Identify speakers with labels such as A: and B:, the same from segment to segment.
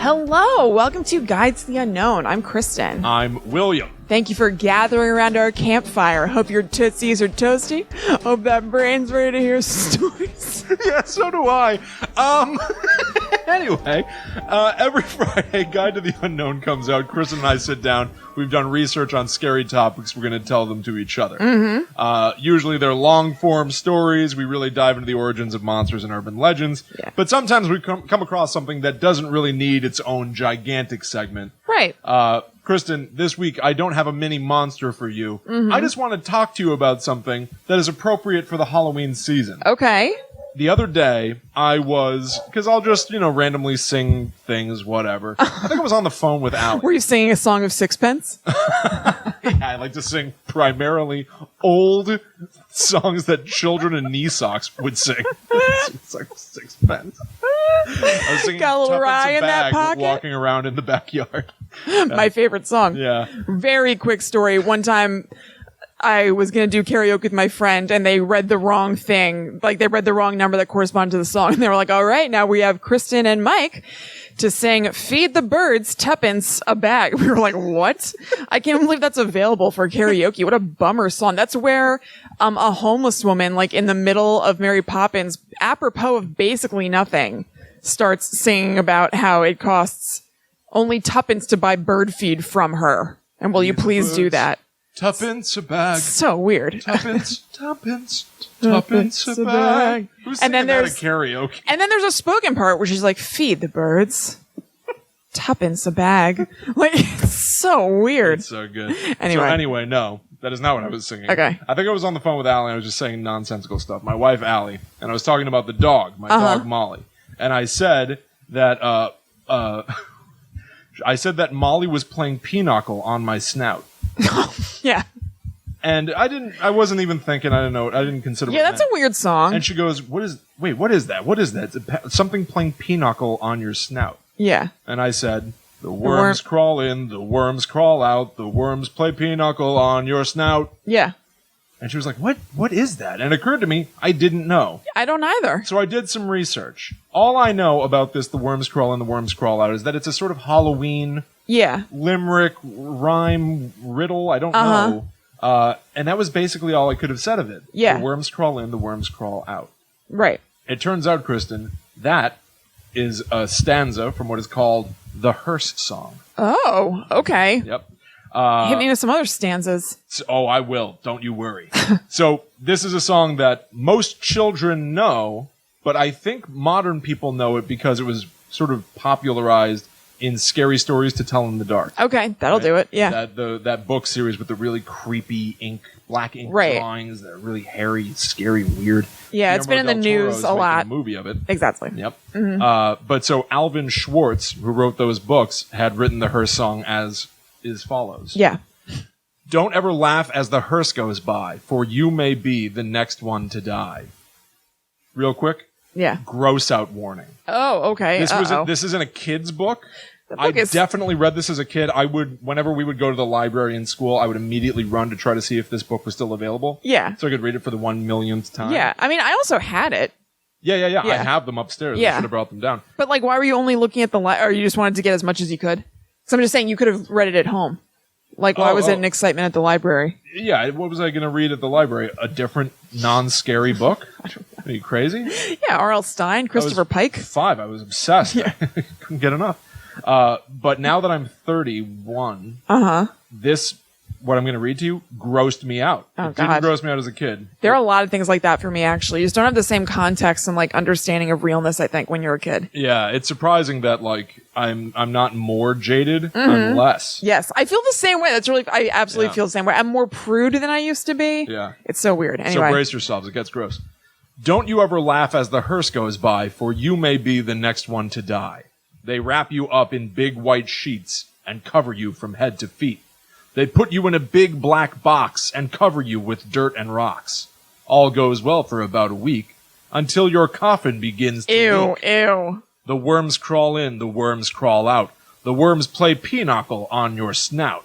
A: Hello, welcome to Guides to the Unknown. I'm Kristen.
B: I'm William.
A: Thank you for gathering around our campfire. Hope your tootsies are toasty. Hope that brain's ready to hear stories.
B: Yeah, so do I. Anyway, every Friday, Guide to the Unknown comes out. Kristen and I sit down. We've done research on scary topics. We're going to tell them to each other. Mm-hmm. Usually they're long-form stories. We really dive into the origins of monsters and urban legends. Yeah. But sometimes we come across something that doesn't really need its own gigantic segment.
A: Right.
B: Kristen, this week I don't have a mini monster for you. Mm-hmm. I just want to talk to you about something that is appropriate for the Halloween season.
A: Okay.
B: The other day, I was, because I'll just, randomly sing things, whatever. I think I was on the phone with Allie.
A: Were you singing a song of Sixpence?
B: Yeah, I like to sing primarily old songs that children in knee socks would sing. It's like Sixpence. I was singing
A: Got a little rye in that pocket?
B: Walking around in the backyard.
A: My favorite song.
B: Yeah.
A: Very quick story. One time, I was going to do karaoke with my friend, and they read the wrong thing. Like, they read the wrong number that corresponded to the song. And they were like, all right, now we have Kristen and Mike to sing Feed the Birds, Tuppence a Bag. We were like, what? I can't believe that's available for karaoke. What a bummer song. That's where a homeless woman, like in the middle of Mary Poppins, apropos of basically nothing, starts singing about how it costs only tuppence to buy bird feed from her. And will you please do that?
B: Tuppence a bag.
A: So weird.
B: Tuppence a bag. Who's singing that at karaoke?
A: And then there's a spoken part where she's like, feed the birds. Tuppence a bag. Like, it's so weird.
B: It's so good.
A: Anyway,
B: no. That is not what I was singing.
A: Okay.
B: I think I was on the phone with Allie and I was just saying nonsensical stuff. My wife, Allie, and I was talking about the dog, my dog, Molly. And I said that, Molly was playing pinochle on my snout.
A: Yeah.
B: And I wasn't even thinking, I didn't consider
A: Yeah, that's a weird song.
B: And she goes, what is that? What is that? Something playing pinochle on your snout.
A: Yeah.
B: And I said, the worms crawl in, the worms crawl out, the worms play pinochle on your snout.
A: Yeah.
B: And she was like, what is that? And it occurred to me, I didn't know.
A: I don't either.
B: So I did some research. All I know about this, the worms crawl in, the worms crawl out, is that it's a sort of Halloween limerick, rhyme, riddle, I don't know. And that was basically all I could have said of it.
A: Yeah.
B: The worms crawl in, the worms crawl out.
A: Right.
B: It turns out, Kristen, that is a stanza from what is called the hearse song.
A: Oh, okay.
B: Yep.
A: Hit me with some other stanzas.
B: I will. Don't you worry. So this is a song that most children know, but I think modern people know it because it was sort of popularized in Scary Stories to Tell in the Dark.
A: Okay, that'll do it. Yeah.
B: That book series with the really creepy black ink drawings that are really hairy, scary, weird.
A: Yeah, it's been in the news a lot.
B: A movie of it.
A: Exactly.
B: Yep. Mm-hmm. But so Alvin Schwartz, who wrote those books, had written the hearse song as follows.
A: Yeah.
B: Don't ever laugh as the hearse goes by, for you may be the next one to die. Real quick.
A: Yeah.
B: Gross out warning.
A: Oh, okay.
B: This isn't a kid's book.
A: I
B: definitely read this as a kid. Whenever we would go to the library in school, I would immediately run to try to see if this book was still available.
A: Yeah.
B: So I could read it for the 1 millionth time.
A: Yeah. I mean, I also had it.
B: Yeah. I have them upstairs.
A: Yeah.
B: I should have brought them down.
A: But like, why were you only looking at or you just wanted to get as much as you could? So I'm just saying you could have read it at home. Like, why was it an excitement at the library?
B: Yeah, what was I going to read at the library? A different non-scary book? Are you crazy?
A: Yeah, R.L. Stein, Christopher Pike.
B: 5. I was obsessed.
A: Yeah.
B: I couldn't get enough. But now that I'm 31, what I'm going to read to you grossed me out.
A: Oh,
B: it didn't gross me out as a kid.
A: There are a lot of things like that for me, actually. You just don't have the same context and like understanding of realness, I think, when you're a kid.
B: Yeah, it's surprising that like I'm not more jaded. I'm less.
A: Yes, I feel the same way. I absolutely feel the same way. I'm more prude than I used to be.
B: Yeah.
A: It's so weird. Anyway.
B: So brace yourselves. It gets gross. Don't you ever laugh as the hearse goes by, for you may be the next one to die. They wrap you up in big white sheets and cover you from head to feet. They put you in a big black box and cover you with dirt and rocks. All goes well for about a week, until your coffin begins to leak.
A: Ew.
B: The worms crawl in, the worms crawl out. The worms play pinochle on your snout.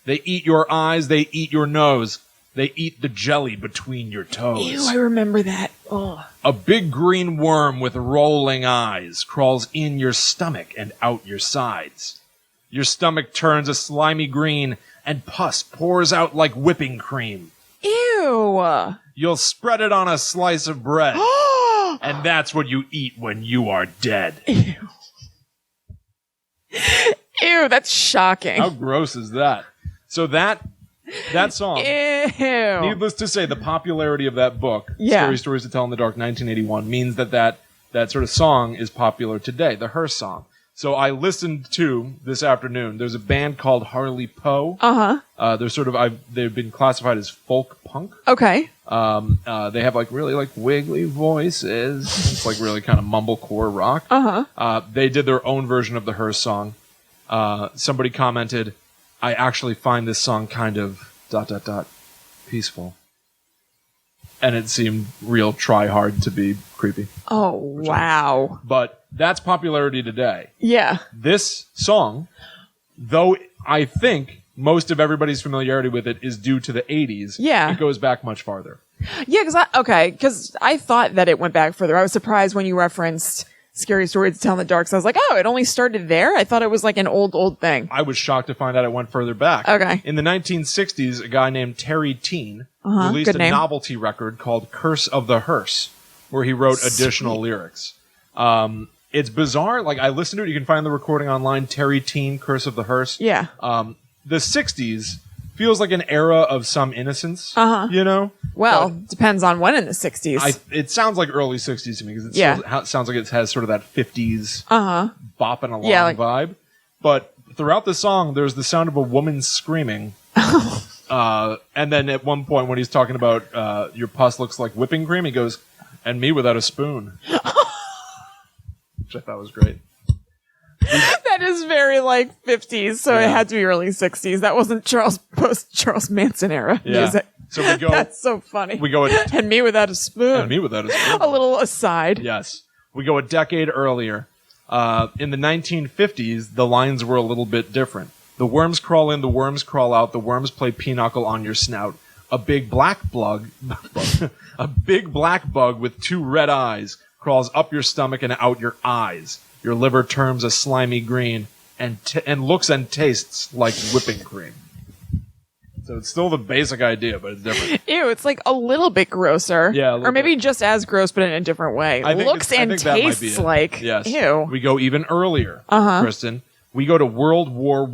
B: They eat your eyes, they eat your nose. They eat the jelly between your toes.
A: Ew, I remember that. Oh.
B: A big green worm with rolling eyes crawls in your stomach and out your sides. Your stomach turns a slimy green, and pus pours out like whipping cream.
A: Ew.
B: You'll spread it on a slice of bread, and that's what you eat when you are dead.
A: Ew. Ew, that's shocking.
B: How gross is that? So that song,
A: Ew.
B: needless to say, the popularity of that book,
A: Yeah.
B: Scary Stories to Tell in the Dark, 1981, means that sort of song is popular today, the hearse song. So I listened to, this afternoon, there's a band called Harley Poe.
A: Uh-huh.
B: They're sort of, they've been classified as folk punk.
A: Okay.
B: They have like really like wiggly voices. It's like really kind of mumblecore rock.
A: Uh-huh.
B: They did their own version of the hearse song. Somebody commented, I actually find this song kind of ... peaceful. And it seemed real try hard to be creepy.
A: Oh, wow.
B: But that's popularity today.
A: Yeah.
B: This song, though I think most of everybody's familiarity with it is due to the 80s,
A: Yeah.
B: it goes back much farther.
A: Yeah, because I thought that it went back further. I was surprised when you referenced Scary Stories to Tell in the Dark. So I was like, oh, it only started there? I thought it was like an old thing.
B: I was shocked to find out it went further back.
A: Okay.
B: In the 1960s, a guy named Terry Teen released
A: good
B: a
A: name.
B: novelty record called Curse of the Hearse, where he wrote additional lyrics. It's bizarre. Like, I listened to it. You can find the recording online, Terry Teen, Curse of the Hearse.
A: Yeah.
B: The 60s feels like an era of some innocence, you know?
A: Well, depends on when in the 60s.
B: It sounds like early 60s to me, because it
A: Yeah.
B: sounds like it has sort of that 50s bopping along
A: Yeah, like-
B: vibe. But throughout the song, there's the sound of a woman screaming. And then at one point when he's talking about your pus looks like whipping cream, he goes, and me without a spoon. Which I thought was great.
A: That is very like 50s, so it
B: Yeah.
A: had to be early 60s. That wasn't post Charles Manson era music.
B: So we go.
A: That's so funny.
B: We go at,
A: And me without a spoon.
B: and me without a spoon.
A: A little aside.
B: Yes. We go a decade earlier. In the 1950s, the lines were a little bit different. The worms crawl in, the worms crawl out, the worms play pinochle on your snout. A big black bug with 2 red eyes crawls up your stomach and out your eyes. Your liver turns a slimy green and looks and tastes like whipping cream. So it's still the basic idea, but it's different.
A: Ew, it's like a little bit grosser.
B: Yeah, a little
A: or maybe
B: bit.
A: just as gross, but in a different way.
B: I think
A: Looks
B: I
A: and
B: think that might be
A: tastes
B: it.
A: like.
B: Yes.
A: Ew.
B: We go even earlier, Kristen. We go to World War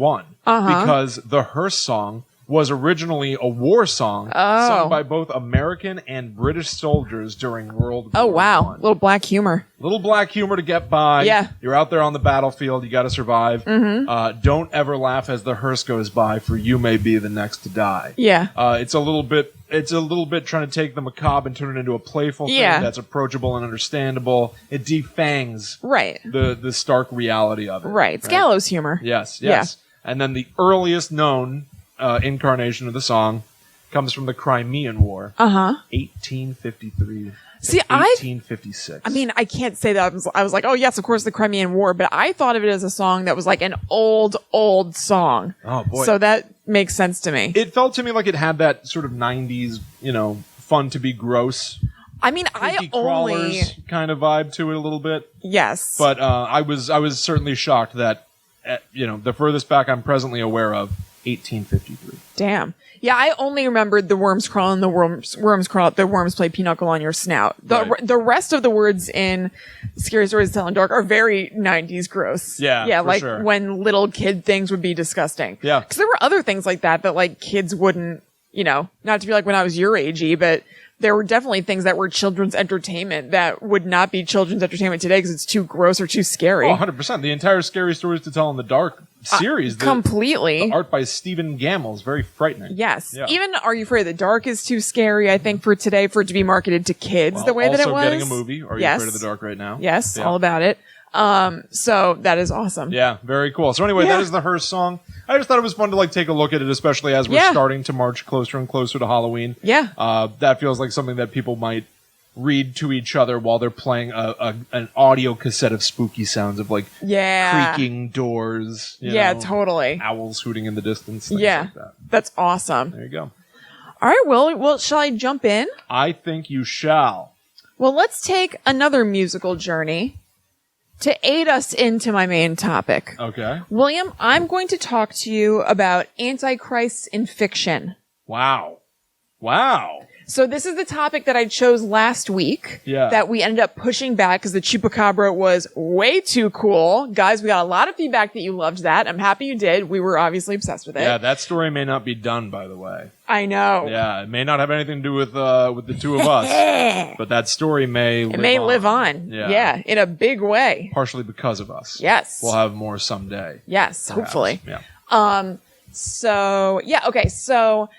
B: I because the hearse song was originally a war song sung by both American and British soldiers during World War
A: Oh, wow.
B: I.
A: Little black humor.
B: Little black humor to get by.
A: Yeah.
B: You're out there on the battlefield. You got to survive. Don't ever laugh as the hearse goes by, for you may be the next to die.
A: Yeah.
B: It's a little bit trying to take the macabre and turn it into a playful thing
A: Yeah.
B: that's approachable and understandable. It defangs
A: Right.
B: the stark reality of it.
A: Right. It's gallows humor.
B: Yes. And then the earliest known incarnation of the song comes from the Crimean War, 1853.
A: See,
B: 1856.
A: I mean, I can't say that. I was like, oh, yes, of course, the Crimean War, but I thought of it as a song that was like an old song.
B: Oh, boy.
A: So that makes sense to me.
B: It felt to me like it had that sort of 90s, fun to be gross,
A: I mean,
B: creepy crawlers kind of vibe to it a little bit.
A: Yes.
B: But I was certainly shocked that, the furthest back I'm presently aware of, 1853.
A: Damn. Yeah, I only remembered the worms crawl and the worms crawl out, the worms play pinochle on your snout. The rest of the words in Scary Stories to Tell in the Dark are very 90s gross.
B: Yeah,
A: Yeah,
B: for
A: like
B: sure.
A: when little kid things would be disgusting.
B: Yeah.
A: Because there were other things like that like kids wouldn't, not to be like when I was your agey, but there were definitely things that were children's entertainment that would not be children's entertainment today because it's too gross or too scary.
B: Oh, 100%. The entire Scary Stories to Tell in the Dark series.
A: Completely.
B: The art by Stephen Gamble is very frightening.
A: Yes.
B: Yeah.
A: Even Are You Afraid of the Dark is too scary, I think, for today, for it to be marketed to kids the way that it was.
B: Also getting a movie, Are You Afraid of the Dark right now?
A: Yes,
B: Yeah.
A: all about it. So that is awesome.
B: Yeah, very cool. So anyway, that is the hearse song. I just thought it was fun to take a look at it, especially as we're starting to march closer and closer to Halloween.
A: Yeah.
B: That feels like something that people might read to each other while they're playing an audio cassette of spooky sounds of creaking doors.
A: Totally.
B: Owls hooting in the distance. Things
A: Yeah.
B: like that.
A: That's awesome.
B: There you go.
A: All right, well, shall I jump in?
B: I think you shall.
A: Well, let's take another musical journey to aid us into my main topic.
B: Okay.
A: William, I'm going to talk to you about Antichrists in fiction.
B: Wow.
A: So this is the topic that I chose last week that we ended up pushing back because the Chupacabra was way too cool. Guys, we got a lot of feedback that you loved that. I'm happy you did. We were obviously obsessed with it.
B: Yeah, that story may not be done, by the way.
A: I know.
B: Yeah, it may not have anything to do with the two of us, but that story may
A: live on. Yeah, in a big way.
B: Partially because of us.
A: Yes.
B: We'll have more someday.
A: Yes,
B: perhaps.
A: hopefully.
B: Yeah.
A: So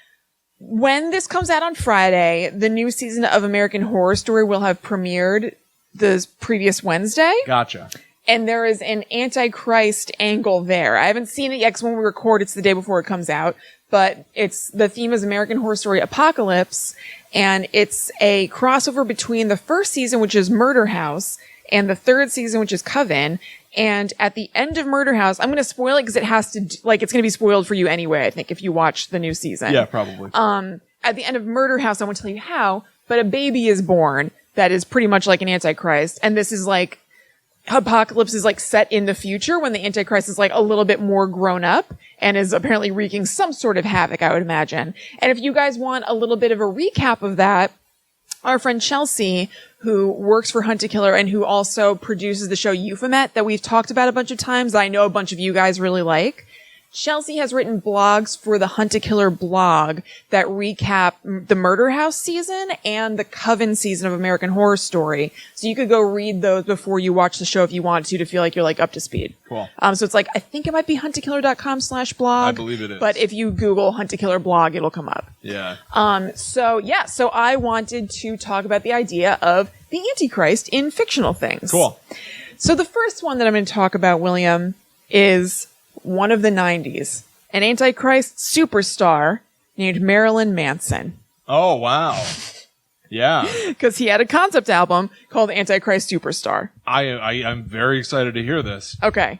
A: when this comes out on Friday, the new season of American Horror Story will have premiered the previous Wednesday.
B: Gotcha.
A: And there is an Antichrist angle there. I haven't seen it yet because when we record, it's the day before it comes out. But the theme is American Horror Story Apocalypse. And it's a crossover between the first season, which is Murder House, and the third season, which is Coven. And at the end of Murder House, I'm going to spoil it because it has to, it's going to be spoiled for you anyway, I think, if you watch the new season.
B: Yeah, probably.
A: At the end of Murder House, I won't tell you how, but a baby is born that is pretty much like an Antichrist. And this is Apocalypse is set in the future when the Antichrist is a little bit more grown up and is apparently wreaking some sort of havoc, I would imagine. And if you guys want a little bit of a recap of that, our friend Chelsea, who works for Hunt a Killer and who also produces the show Euphemet that we've talked about a bunch of times, that I know a bunch of you guys really like. Chelsea has written blogs for the Hunt a Killer blog that recap the Murder House season and the Coven season of American Horror Story. So you could go read those before you watch the show if you want to feel like you're up to speed.
B: Cool.
A: So it's I think it might be huntakiller.com/blog.
B: I believe it is.
A: But if you Google Hunt a Killer blog, it'll come up.
B: Yeah.
A: So I wanted to talk about the idea of the Antichrist in fictional things.
B: Cool.
A: So the first one that I'm going to talk about, William, is one of the 90s, an Antichrist superstar named Marilyn Manson.
B: Oh, wow. Yeah.
A: Because he had a concept album called Antichrist Superstar.
B: I'm very excited to hear this.
A: Okay.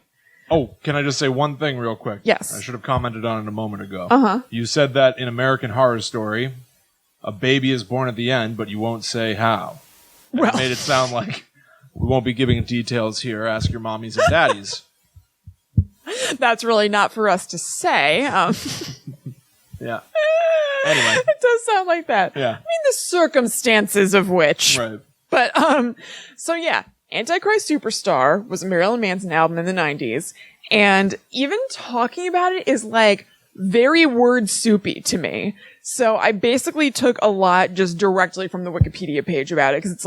B: Oh, can I just say one thing real quick?
A: Yes.
B: I should have commented on it a moment ago.
A: Uh-huh.
B: You said that in American Horror Story, a baby is born at the end, but you won't say how.
A: Well.
B: It made it sound like we won't be giving details here. Ask your mommies and daddies.
A: That's really not for us to say.
B: Yeah. Anyway.
A: It does sound like that.
B: Yeah.
A: I mean, the circumstances of which.
B: Right.
A: But, Antichrist Superstar was a Marilyn Manson album in the 90s. And even talking about it is very word soupy to me. So I basically took a lot just directly from the Wikipedia page about it. Because it's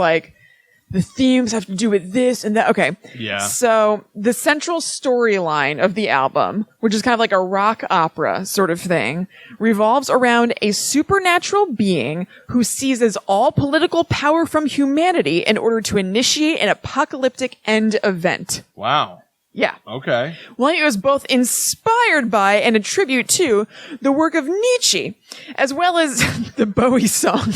A: the themes have to do with this and that. Okay.
B: Yeah.
A: So the central storyline of the album, which is kind of like a rock opera sort of thing, revolves around a supernatural being who seizes all political power from humanity in order to initiate an apocalyptic end event.
B: Wow.
A: Yeah.
B: Okay.
A: Well, it was both inspired by and a tribute to the work of Nietzsche, as well as the Bowie song,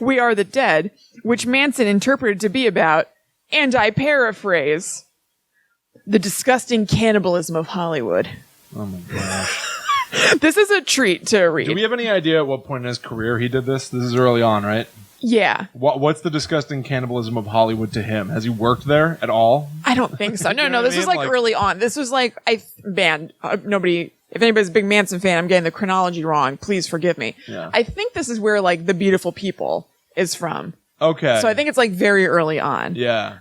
A: We Are the Dead, which Manson interpreted to be about, and I paraphrase, the disgusting cannibalism of Hollywood.
B: Oh my gosh.
A: This is a treat to read.
B: Do we have any idea at what point in his career he did this? This is early on, right?
A: Yeah.
B: What's the disgusting cannibalism of Hollywood to him? Has he worked there at all?
A: I don't think so. No,
B: You know
A: this
B: what I
A: was
B: mean?
A: early on. This was nobody, if anybody's a big Manson fan, I'm getting the chronology wrong. Please forgive me.
B: Yeah.
A: I think this is where The Beautiful People is from.
B: Okay.
A: So I think it's very early on.
B: Yeah.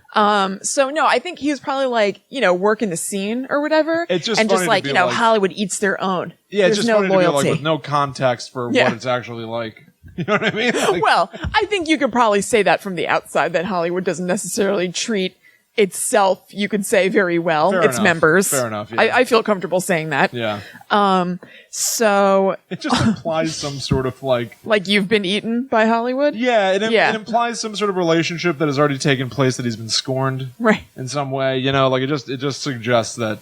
A: So no, I think he was probably working the scene or whatever.
B: It's just
A: and
B: funny
A: just
B: to be
A: Hollywood eats their own.
B: Yeah, it's
A: There's
B: just
A: no
B: funny
A: loyalty.
B: to be with no context for
A: Yeah.
B: what it's actually like. You know what I mean?
A: Well, I think you could probably say that from the outside, that Hollywood doesn't necessarily treat itself, you could say, very well,
B: Fair
A: its
B: enough.
A: members.
B: Fair enough, yeah.
A: I feel comfortable saying that.
B: Yeah.
A: So,
B: It just implies some sort of
A: you've been eaten by Hollywood?
B: Yeah, it
A: Yeah.
B: implies some sort of relationship that has already taken place, that he's been scorned
A: Right.
B: in some way. It just suggests that.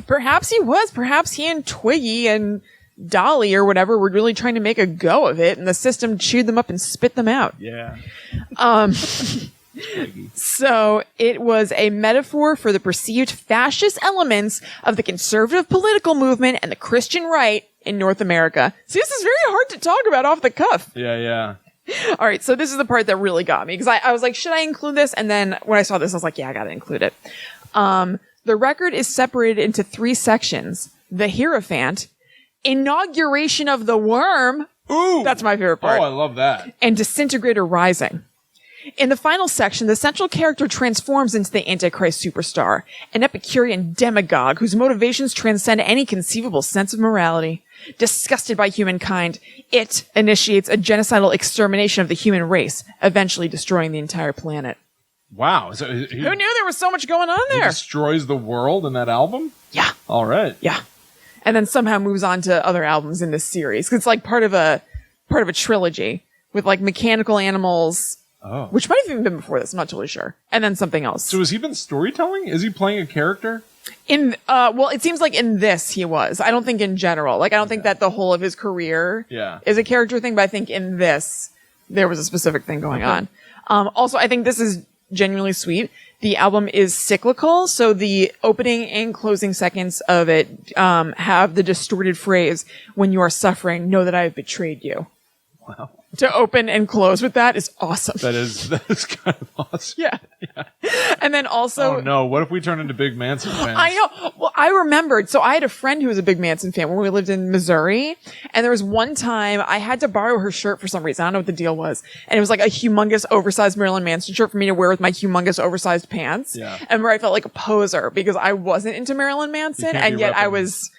A: Perhaps he was. Perhaps he and Twiggy and Dolly or whatever were really trying to make a go of it, and the system chewed them up and spit them out.
B: Yeah.
A: So it was a metaphor for the perceived fascist elements of the conservative political movement and the Christian right in North America. See, this is very hard to talk about off the cuff.
B: Yeah.
A: All right, so this is the part that really got me because I was like, should I include this? And then when I saw this, I was like, yeah, I got to include it. The record is separated into 3 sections. The Hierophant, Inauguration of the Worm.
B: Ooh!
A: That's my favorite part.
B: Oh, I love that.
A: And Disintegrator Rising. In the final section, the central character transforms into the Antichrist Superstar, an Epicurean demagogue whose motivations transcend any conceivable sense of morality. Disgusted by humankind, it initiates a genocidal extermination of the human race, eventually destroying the entire planet.
B: Wow. So
A: Who knew there was so much going on
B: he
A: there?
B: destroys the world in that album?
A: Yeah.
B: All right.
A: Yeah. And then somehow moves on to other albums in this series. 'Cause it's like part of a trilogy with like Mechanical Animals, which might have even been before this. I'm not totally sure. And then something else.
B: So has he been storytelling? Is he playing a character?
A: Well, it seems like in this he was. I don't think in general. Like, I don't think that the whole of his career is a character thing, but I think in this, there was a specific thing going on. Also, I think this is genuinely sweet. The album is cyclical, so the opening and closing seconds of it have the distorted phrase, "When you are suffering, know that I have betrayed you."
B: Wow.
A: To open and close with that is awesome.
B: That is kind of awesome.
A: Yeah. And then also...
B: Oh no, what if we turn into big Manson fans?
A: I know. Well, I remembered. So I had a friend who was a big Manson fan when we lived in Missouri. And there was one time I had to borrow her shirt for some reason. I don't know what the deal was. And it was like a humongous oversized Marilyn Manson shirt for me to wear with my humongous oversized pants.
B: Yeah.
A: And where I felt like a poser because I wasn't into Marilyn Manson. And yet I was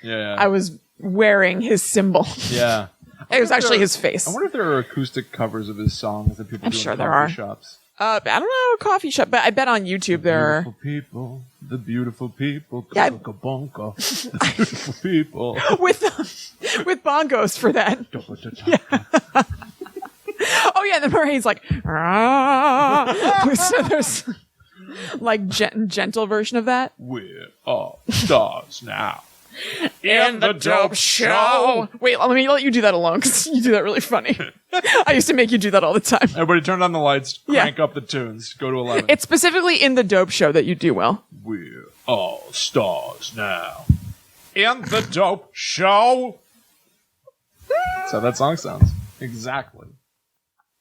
A: wearing his symbol.
B: Yeah.
A: It was actually his face.
B: I wonder if there are acoustic covers of his songs that people do in coffee shops.
A: I don't know, coffee shop, but I bet on YouTube there are.
B: People, the beautiful people,
A: yeah,
B: bongo, the beautiful people.
A: with bongos for that. Yeah. Oh yeah, then Murray's like, so there's like gentle version of that.
B: We're all stars now.
A: In the dope show. Wait, let me let you do that alone because you do that really funny. I used to make you do that all the time.
B: Everybody turn on the lights, crank up the tunes, go to 11.
A: It's specifically in the dope show that you do well.
B: We're all stars now. In the dope show. That's how that song sounds. Exactly.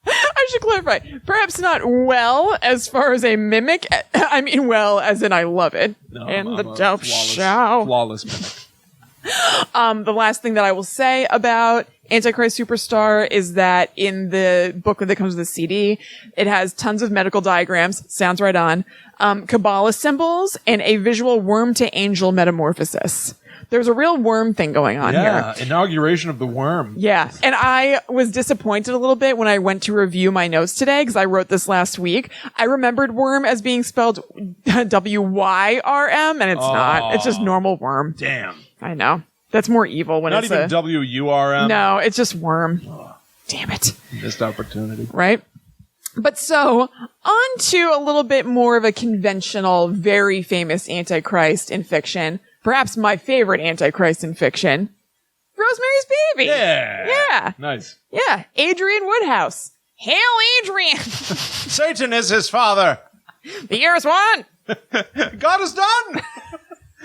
A: I should clarify. Perhaps not well as far as a mimic. I mean well as in I love it.
B: No,
A: in the
B: I'm
A: dope show.
B: Flawless mimic.
A: The last thing that I will say about Antichrist Superstar is that in the book that comes with the CD, it has tons of medical diagrams, sounds right on, Kabbalah symbols, and a visual worm to angel metamorphosis. There's a real worm thing going on here.
B: Yeah, inauguration of the worm.
A: Yeah, and I was disappointed a little bit when I went to review my notes today because I wrote this last week. I remembered worm as being spelled W-Y-R-M, and it's not. It's just normal worm.
B: Damn.
A: I know. That's more evil when
B: not
A: it's
B: even W-U-R-M?
A: No, it's just worm. Damn it.
B: Missed opportunity.
A: Right? But so, on to a little bit more of a conventional, very famous Antichrist in fiction. Perhaps my favorite Antichrist in fiction. Rosemary's Baby.
B: Yeah.
A: Yeah.
B: Nice.
A: Yeah. Adrian Woodhouse. Hail Adrian.
B: Satan is his father.
A: The year is one.
B: God is done.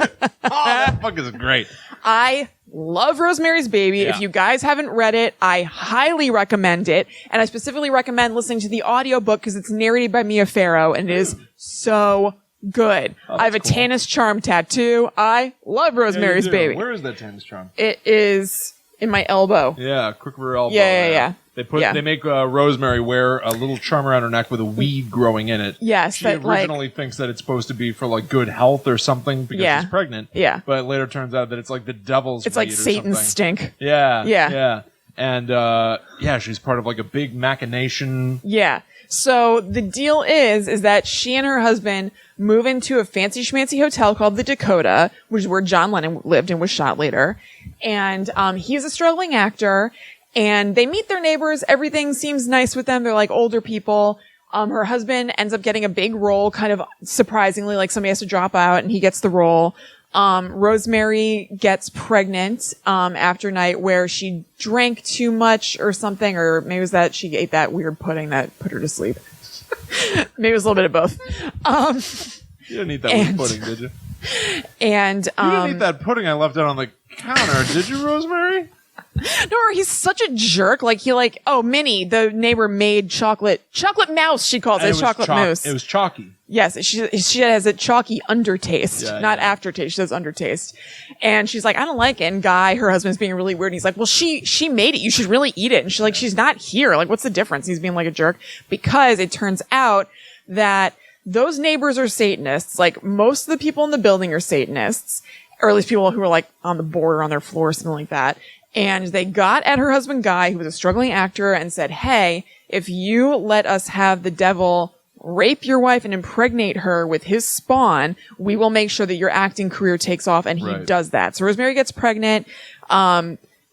B: Oh, that book is great.
A: I love Rosemary's Baby.
B: Yeah.
A: If you guys haven't read it, I highly recommend it. And I specifically recommend listening to the audiobook because it's narrated by Mia Farrow and it is so good. I have a Tannis Charm tattoo. I love Rosemary's Baby.
B: Where is that Tannis Charm?
A: It is in my elbow.
B: Yeah, crook of her elbow.
A: Yeah.
B: They make Rosemary wear a little charm around her neck with a weed growing in it.
A: Yes,
B: she originally thinks that it's supposed to be for like good health or something because she's pregnant.
A: Yeah,
B: but it later turns out that it's like the devil's.
A: It's like Satan's stink.
B: Yeah. And she's part of like a big machination.
A: Yeah. So the deal is that she and her husband move into a fancy schmancy hotel called the Dakota, which is where John Lennon lived and was shot later. And he's a struggling actor. And they meet their neighbors. Everything seems nice with them. They're like older people. Her husband ends up getting a big role, kind of surprisingly, like somebody has to drop out and he gets the role. Rosemary gets pregnant, after a night where she drank too much or something, or maybe it was that she ate that weird pudding that put her to sleep. Maybe it was a little bit of both.
B: You didn't eat that weird pudding, did you?
A: And,
B: you didn't eat that pudding I left out on the counter, did you, Rosemary?
A: No, he's such a jerk. Like Minnie, the neighbor made chocolate mouse. She calls it chocolate mousse.
B: It was chalky.
A: Yes, she has a chalky undertaste, not
B: yeah.
A: aftertaste. She says undertaste, and she's like, I don't like it. And Guy, her husband's being really weird. And he's like, well, she made it. You should really eat it. And she's like, she's not here. Like, what's the difference? He's being like a jerk because it turns out that those neighbors are Satanists. Like most of the people in the building are Satanists, or at least people who are like on the border on their floor, something like that. And they got at her husband Guy, who was a struggling actor, and said, hey, if you let us have the devil rape your wife and impregnate her with his spawn, we will make sure that your acting career takes off. And he does that. So Rosemary gets pregnant.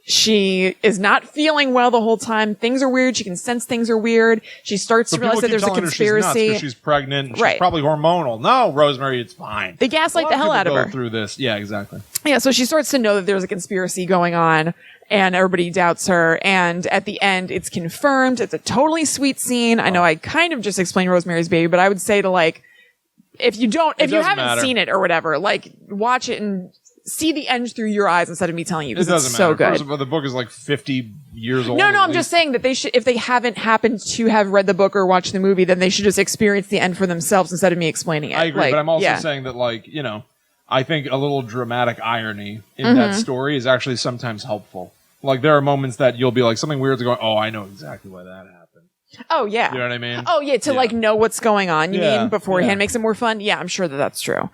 A: She is not feeling well the whole time. Things are weird. She can sense things are weird. She starts to realize that there's a conspiracy.
B: She's pregnant. And she's probably hormonal. No, Rosemary, it's fine.
A: They gaslight the hell out of her.
B: Through this. Yeah, exactly.
A: Yeah, so she starts to know that there's a conspiracy going on. And everybody doubts her. And at the end, it's confirmed. It's a totally sweet scene. I know I kind of just explained Rosemary's Baby, but I would say to like, if you haven't seen it or whatever, like watch it and see the end through your eyes instead of me telling you. Because it's so good.
B: First of all, the book is like 50 years old.
A: No, I'm just saying that they should, if they haven't happened to have read the book or watched the movie, then they should just experience the end for themselves instead of me explaining it.
B: I agree, but I'm also saying that I think a little dramatic irony in that story is actually sometimes helpful. Like, there are moments that you'll be like, something weird's going, oh, I know exactly why that happened.
A: Oh, yeah.
B: You know what I mean?
A: Oh, yeah, like, know what's going on. You mean beforehand makes it more fun? Yeah, I'm sure that that's true.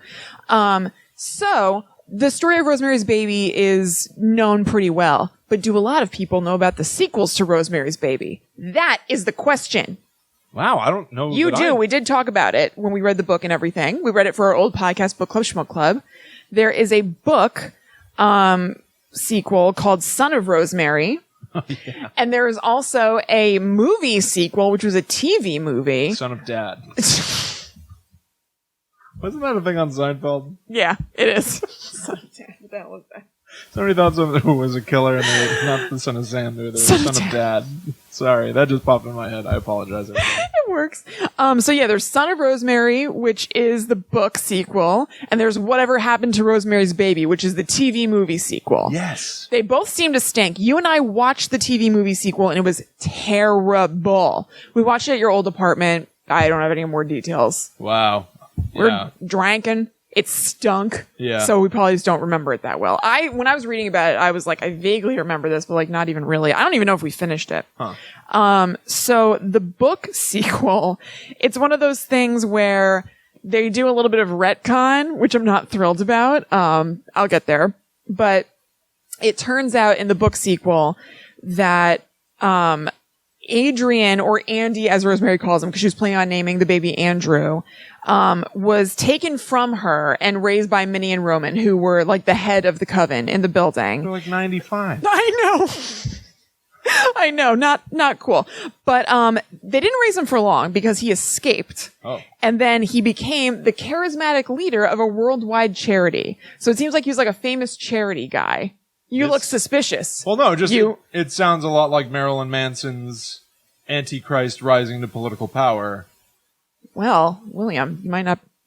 A: So, the story of Rosemary's Baby is known pretty well. But do a lot of people know about the sequels to Rosemary's Baby? That is the question.
B: Wow, I don't know.
A: You do. We did talk about it when we read the book and everything. We read it for our old podcast, Book Club Schmuck Club. There is a book, sequel called Son of Rosemary.
B: Oh, yeah.
A: And there is also a movie sequel, which was a TV movie.
B: Son of Dad. Wasn't that a thing on Seinfeld?
A: Yeah, it is. Son of Dad. What the hell was that?
B: Somebody thought someone was a killer and they were not the son of Sam, they were the son of Dad. Sorry, that just popped in my head. I apologize.
A: It works. So yeah, there's Son of Rosemary, which is the book sequel, and there's Whatever Happened to Rosemary's Baby, which is the TV movie sequel.
B: Yes.
A: They both seem to stink. You and I watched the TV movie sequel, and it was terrible. We watched it at your old apartment. I don't have any more details.
B: Wow.
A: We're drinking. It stunk.
B: Yeah.
A: So we probably just don't remember it that well. When I was reading about it, I was like, I vaguely remember this, but like not even really. I don't even know if we finished it.
B: Huh.
A: So the book sequel, it's one of those things where they do a little bit of retcon, which I'm not thrilled about. I'll get there. But it turns out in the book sequel that, Adrian, or Andy as Rosemary calls him, because she was planning on naming the baby Andrew, was taken from her and raised by Minnie and Roman, who were like the head of the coven in the building.
B: They're like 95.
A: I know, not cool. But they didn't raise him for long because he escaped.
B: Oh.
A: And then he became the charismatic leader of a worldwide charity. So it seems like he was like a famous charity guy. You look suspicious.
B: Well, no, just it sounds a lot like Marilyn Manson's Antichrist rising to political power.
A: Well, William,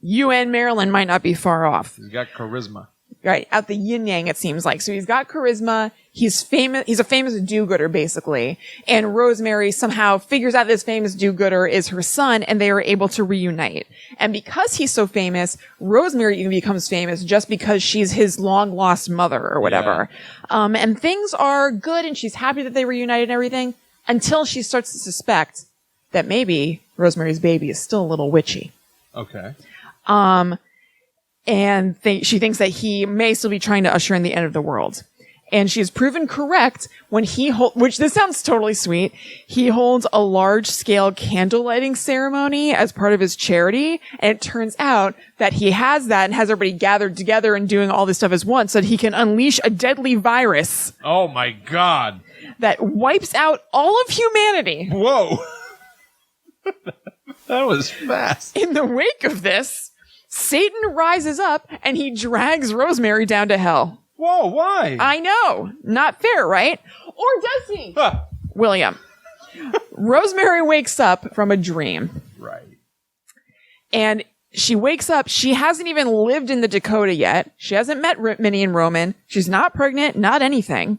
A: you and Marilyn might not be far off.
B: He's got charisma.
A: Right, out the yin yang, it seems like. So he's got charisma. He's famous. He's a famous do-gooder, basically. And Rosemary somehow figures out this famous do-gooder is her son, and they are able to reunite. And because he's so famous, Rosemary even becomes famous just because she's his long-lost mother or whatever. Yeah. And things are good, and she's happy that they reunited and everything, until she starts to suspect that maybe Rosemary's Baby is still a little witchy.
B: Okay.
A: And she thinks that he may still be trying to usher in the end of the world. And she is proven correct when which this sounds totally sweet. He holds a large-scale candle lighting ceremony as part of his charity. And it turns out that he has that and has everybody gathered together and doing all this stuff as one so that he can unleash a deadly virus.
B: Oh my God.
A: That wipes out all of humanity.
B: Whoa. That was fast.
A: In the wake of this, Satan rises up and he drags Rosemary down to hell.
B: Whoa, why?
A: I know. Not fair, right? Or does he?
B: Huh.
A: William. Rosemary wakes up from a dream.
B: Right.
A: And she wakes up. She hasn't even lived in the Dakota yet. She hasn't met Minnie and Roman. She's not pregnant, not anything.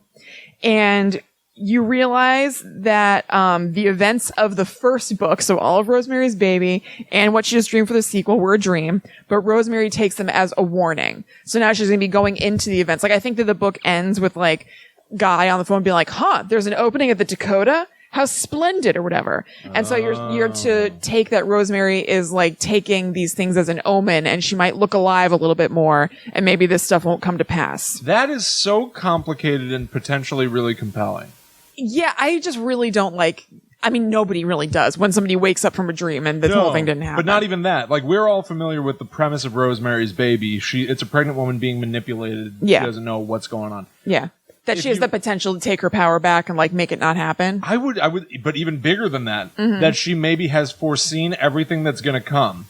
A: And you realize that the events of the first book, so all of Rosemary's Baby and What She Just Dreamed for the sequel were a dream, but Rosemary takes them as a warning. So now she's going to be going into the events. Like, I think that the book ends with, like, Guy on the phone being like, there's an opening at the Dakota? How splendid, or whatever. And so you're to take that Rosemary is, like, taking these things as an omen, and she might look alive a little bit more, and maybe this stuff won't come to pass.
B: That is so complicated and potentially really compelling.
A: Yeah, I just really don't like... I mean, nobody really does when somebody wakes up from a dream and this whole thing didn't happen.
B: But not even that. Like, we're all familiar with the premise of Rosemary's Baby. It's a pregnant woman being manipulated.
A: Yeah.
B: She doesn't know what's going on.
A: Yeah. That she has the potential to take her power back and, like, make it not happen.
B: I would, but even bigger than that, that she maybe has foreseen everything that's going to come.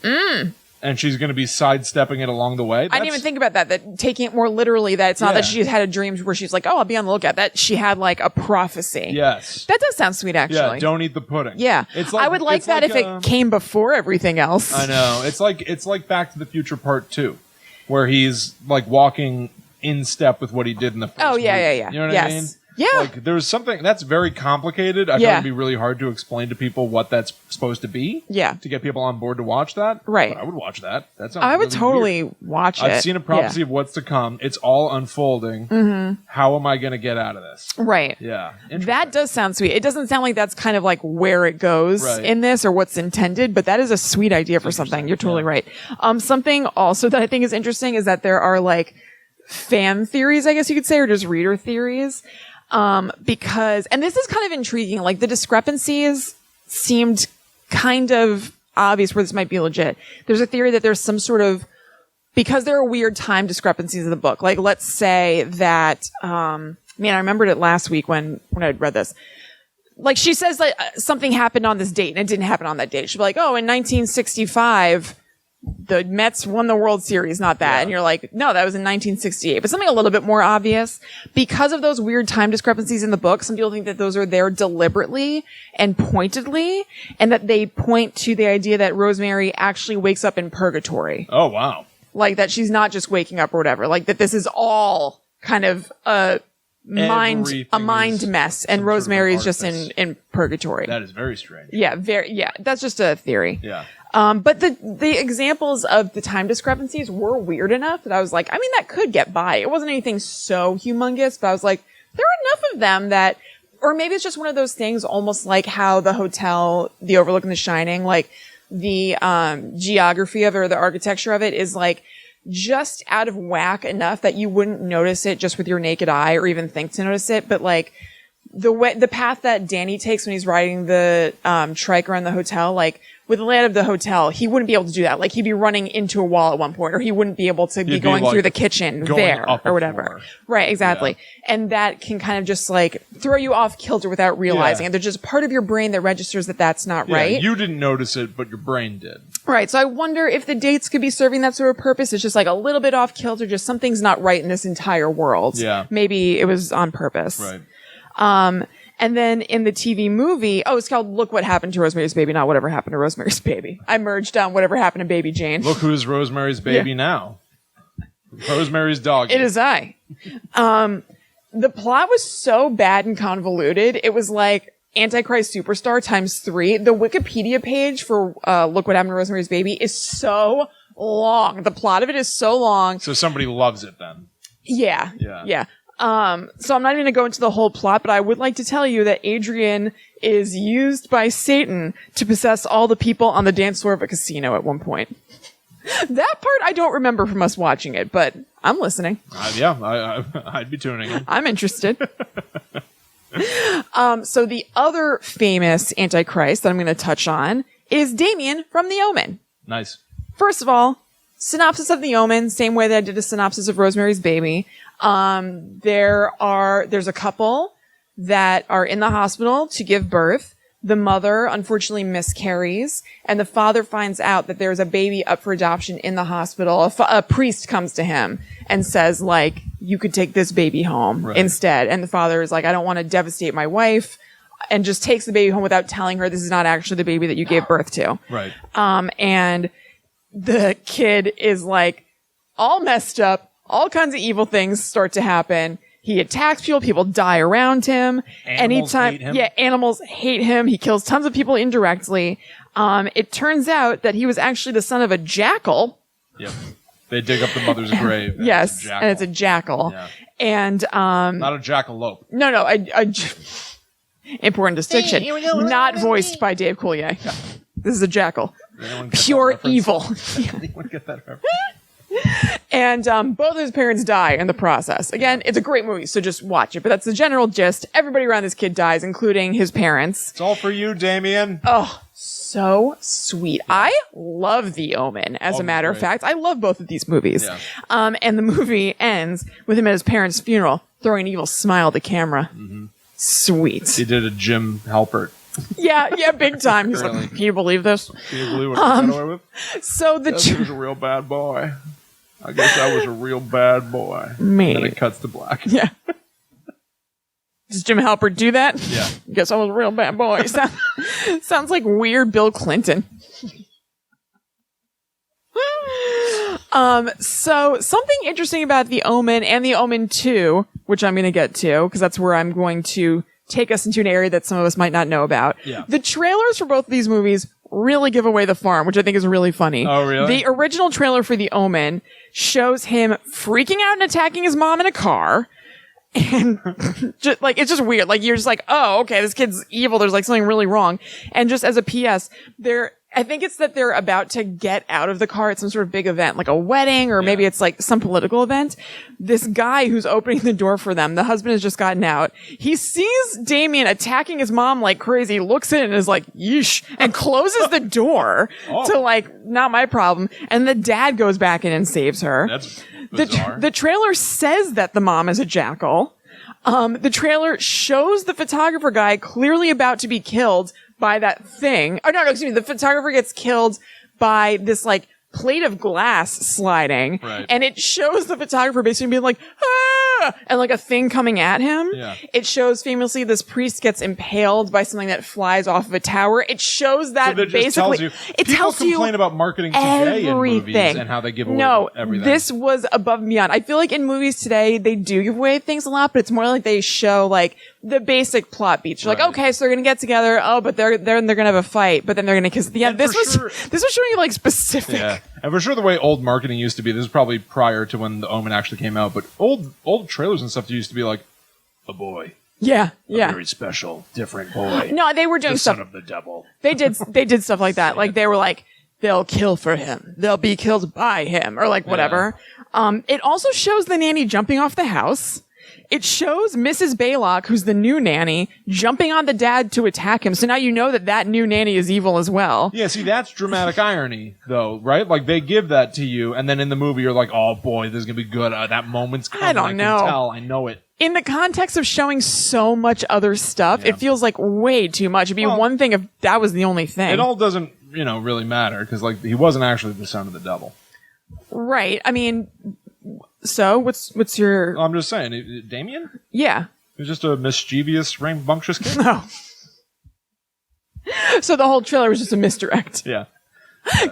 B: And she's going to be sidestepping it along the way.
A: I didn't even think about that taking it more literally, that it's not that she had a dream where she's like, I'll be on the lookout. That she had, like, a prophecy.
B: Yes.
A: That does sound sweet, actually.
B: Yeah, don't eat the pudding.
A: Yeah.
B: It's like,
A: I would like that if it came before everything else.
B: I know. It's like Back to the Future Part 2, where he's, like, walking in step with what he did in the first movie.
A: Yeah.
B: You know what I mean?
A: Yeah.
B: Like, there's something that's very complicated. I thought it'd be really hard to explain to people what that's supposed to be.
A: Yeah.
B: To get people on board to watch that.
A: Right.
B: But I would watch that. That sounds
A: I would
B: really
A: totally
B: weird.
A: watch it.
B: I've seen a prophecy of what's to come. It's all unfolding. How am I going to get out of this?
A: Right.
B: Yeah.
A: That does sound sweet. It doesn't sound like that's kind of like where it goes in this or what's intended, but that is a sweet idea for something. You're totally right. Something also that I think is interesting is that there are, like, fan theories, I guess you could say, or just reader theories. Because, and this is kind of intriguing, like, the discrepancies seemed kind of obvious where this might be legit. There's a theory that there's some sort of, because there are weird time discrepancies in the book. Like, let's say that, I remembered it last week when I'd read this. Like, she says that something happened on this date and it didn't happen on that date. She'll be like, in 1965, the Mets won the World Series, not that. Yeah. And you're like, no, that was in 1968. But something a little bit more obvious. Because of those weird time discrepancies in the book, some people think that those are there deliberately and pointedly, and that they point to the idea that Rosemary actually wakes up in purgatory.
B: Oh, wow.
A: Like, that she's not just waking up or whatever. Like, that this is all kind of a mind mess, and Rosemary's just in purgatory.
B: That is very strange.
A: Yeah, that's just a theory.
B: Yeah.
A: But the examples of the time discrepancies were weird enough that I was like, that could get by. It wasn't anything so humongous, but I was like, there are enough of them that, or maybe it's just one of those things almost like how the hotel, the overlooking The Shining, like the geography of it or the architecture of it is like just out of whack enough that you wouldn't notice it just with your naked eye or even think to notice it. But like the path that Danny takes when he's riding the trike around the hotel, like with the layout of the hotel, he wouldn't be able to do that. Like, he'd be running into a wall at one point, or he wouldn't be able to be going through the kitchen there or whatever.
B: Floor.
A: Right, exactly. Yeah. And that can kind of just like throw you off kilter without realizing it. There's just part of your brain that registers that that's not right.
B: You didn't notice it, but your brain did.
A: Right. So I wonder if the dates could be serving that sort of purpose. It's just like a little bit off kilter, just something's not right in this entire world.
B: Yeah.
A: Maybe it was on purpose.
B: Right.
A: And then in the TV movie, it's called Look What Happened to Rosemary's Baby, not Whatever Happened to Rosemary's Baby. I merged on Whatever Happened to Baby Jane.
B: Look who's Rosemary's Baby now. Rosemary's dog.
A: It is I. The plot was so bad and convoluted. It was like Antichrist Superstar times 3. The Wikipedia page for Look What Happened to Rosemary's Baby is so long. The plot of it is so long.
B: So somebody loves it then.
A: Yeah. So I'm not even going to go into the whole plot, but I would like to tell you that Adrian is used by Satan to possess all the people on the dance floor of a casino at one point. That part I don't remember from us watching it, but I'm listening.
B: I'd be tuning in.
A: I'm interested. So the other famous Antichrist that I'm going to touch on is Damien from The Omen.
B: Nice.
A: First of all, synopsis of The Omen, same way that I did a synopsis of Rosemary's Baby. There's a couple that are in the hospital to give birth. The mother unfortunately miscarries, and the father finds out that there's a baby up for adoption in the hospital. A priest comes to him and says, like, you could take this baby home instead. And the father is like, I don't want to devastate my wife, and just takes the baby home without telling her this is not actually the baby that you gave birth to.
B: Right.
A: And the kid is like all messed up. All kinds of evil things start to happen. He attacks people. People die around him.
B: Animals hate him.
A: Yeah, animals hate him. He kills tons of people indirectly. It turns out that he was actually the son of a jackal.
B: Yep. They dig up the mother's grave.
A: Yes, and it's a jackal.
B: Yeah.
A: And
B: not a jackalope.
A: No, important distinction. Not voiced by Dave Coulier. This is a jackal. Pure evil.
B: Anyone get that reference?
A: And both of his parents die in the process. Again, it's a great movie, so just watch it. But that's the general gist. Everybody around this kid dies, including his parents.
B: It's all for you, Damien.
A: Oh, so sweet. I love The Omen, as a matter of fact. I love both of these movies.
B: Yeah.
A: And the movie ends with him at his parents' funeral, throwing an evil smile at the camera.
B: Mm-hmm.
A: Sweet.
B: He did a Jim Halpert.
A: Yeah, big time. He's
B: Really?
A: like, can you believe this?
B: Can you believe what I got away with?
A: So the
B: He was a real bad boy. I guess I was a real bad boy.
A: Me.
B: And it cuts to black.
A: Yeah. Does Jim Halpert do that?
B: Yeah.
A: Guess I was a real bad boy. Sounds like weird Bill Clinton. So something interesting about The Omen and The Omen 2, which I'm going to get to, because that's where I'm going to take us into an area that some of us might not know about.
B: Yeah.
A: The trailers for both of these movies really give away the farm, which I think is really funny.
B: Oh, really?
A: The original trailer for The Omen shows him freaking out and attacking his mom in a car. And just, like, it's just weird. Like, you're just like, oh, okay, this kid's evil. There's like something really wrong. And just as a PS, I think it's that they're about to get out of the car at some sort of big event, like a wedding, or maybe it's like some political event. This guy who's opening the door for them, the husband has just gotten out. He sees Damien attacking his mom like crazy, looks in and is like, yeesh, and closes the door to like, not my problem. And the dad goes back in and saves her.
B: That's bizarre.
A: The trailer says that the mom is a jackal. The trailer shows the photographer guy clearly about to be killed by that thing. Oh, no, excuse me. The photographer gets killed by this, like, plate of glass sliding.
B: Right.
A: And it shows the photographer basically being like, ah! And, like, a thing coming at him.
B: Yeah.
A: It shows famously this priest gets impaled by something that flies off of a tower. It shows that
B: So that just
A: basically.
B: tells you.
A: It
B: People
A: tells you
B: complain about marketing today in movies
A: everything.
B: and how they give away everything.
A: This was above and beyond. I feel like in movies today, they do give away things a lot, but it's more like they show like the basic plot beats. You're like, okay, so they're gonna get together. Oh, but they're gonna have a fight, but then they're gonna kiss at the end. This was showing you like specific.
B: Yeah, and for sure the way old marketing used to be. This is probably prior to when The Omen actually came out, but old trailers and stuff used to be like a boy.
A: Yeah.
B: A very special, different boy.
A: No, they were doing
B: the
A: stuff.
B: son of the devil.
A: They did stuff like that. Like they were like, they'll kill for him. They'll be killed by him, or like whatever. It also shows the nanny jumping off the house. It shows Mrs. Baylock, who's the new nanny, jumping on the dad to attack him. So now you know that new nanny is evil as well.
B: Yeah, see, that's dramatic irony, though, right? Like, they give that to you, and then in the movie you're like, oh boy, this is going to be good. That moment's coming.
A: I don't know.
B: I can tell. I know it.
A: In the context of showing so much other stuff, it feels like way too much. It'd be one thing if that was the only thing.
B: It all doesn't, really matter, because, like, he wasn't actually the son of the devil.
A: Right. I mean... So, what's your...
B: I'm just saying, Damien?
A: Yeah.
B: He was just a mischievous, rambunctious kid.
A: No. So the whole trailer was just a misdirect.
B: Yeah.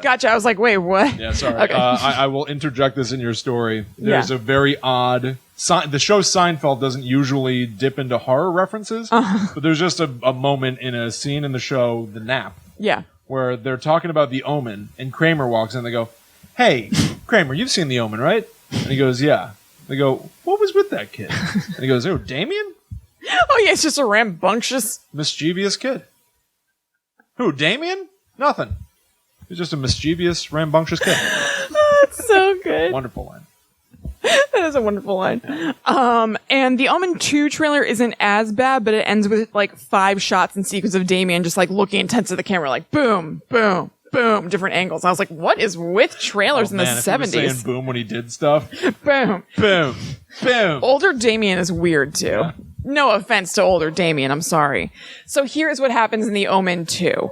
A: Gotcha. I was like, wait, what?
B: Yeah, sorry.
A: Okay.
B: I will interject this in your story. There's a very odd... the show Seinfeld doesn't usually dip into horror references, but there's just a moment in a scene in the show, The Nap, where they're talking about The Omen, and Kramer walks in and they go, hey, Kramer, you've seen The Omen, right? And he goes, yeah. They go, what was with that kid? And he goes, oh, Damien?
A: Oh, yeah, it's just a rambunctious...
B: mischievous kid. Who, Damien? Nothing. He's just a mischievous, rambunctious kid.
A: Oh, it's so good.
B: Wonderful line.
A: That is a wonderful line. And the Omen 2 trailer isn't as bad, but it ends with like 5 shots in sequence of Damien just like looking intense at the camera, like boom, boom, boom, different angles. I was like, what is with trailers in the 70s?
B: If he was saying boom when he did stuff.
A: Boom.
B: Boom. Boom.
A: Older Damien is weird too. Yeah. No offense to older Damien, I'm sorry. So here's what happens in the Omen 2.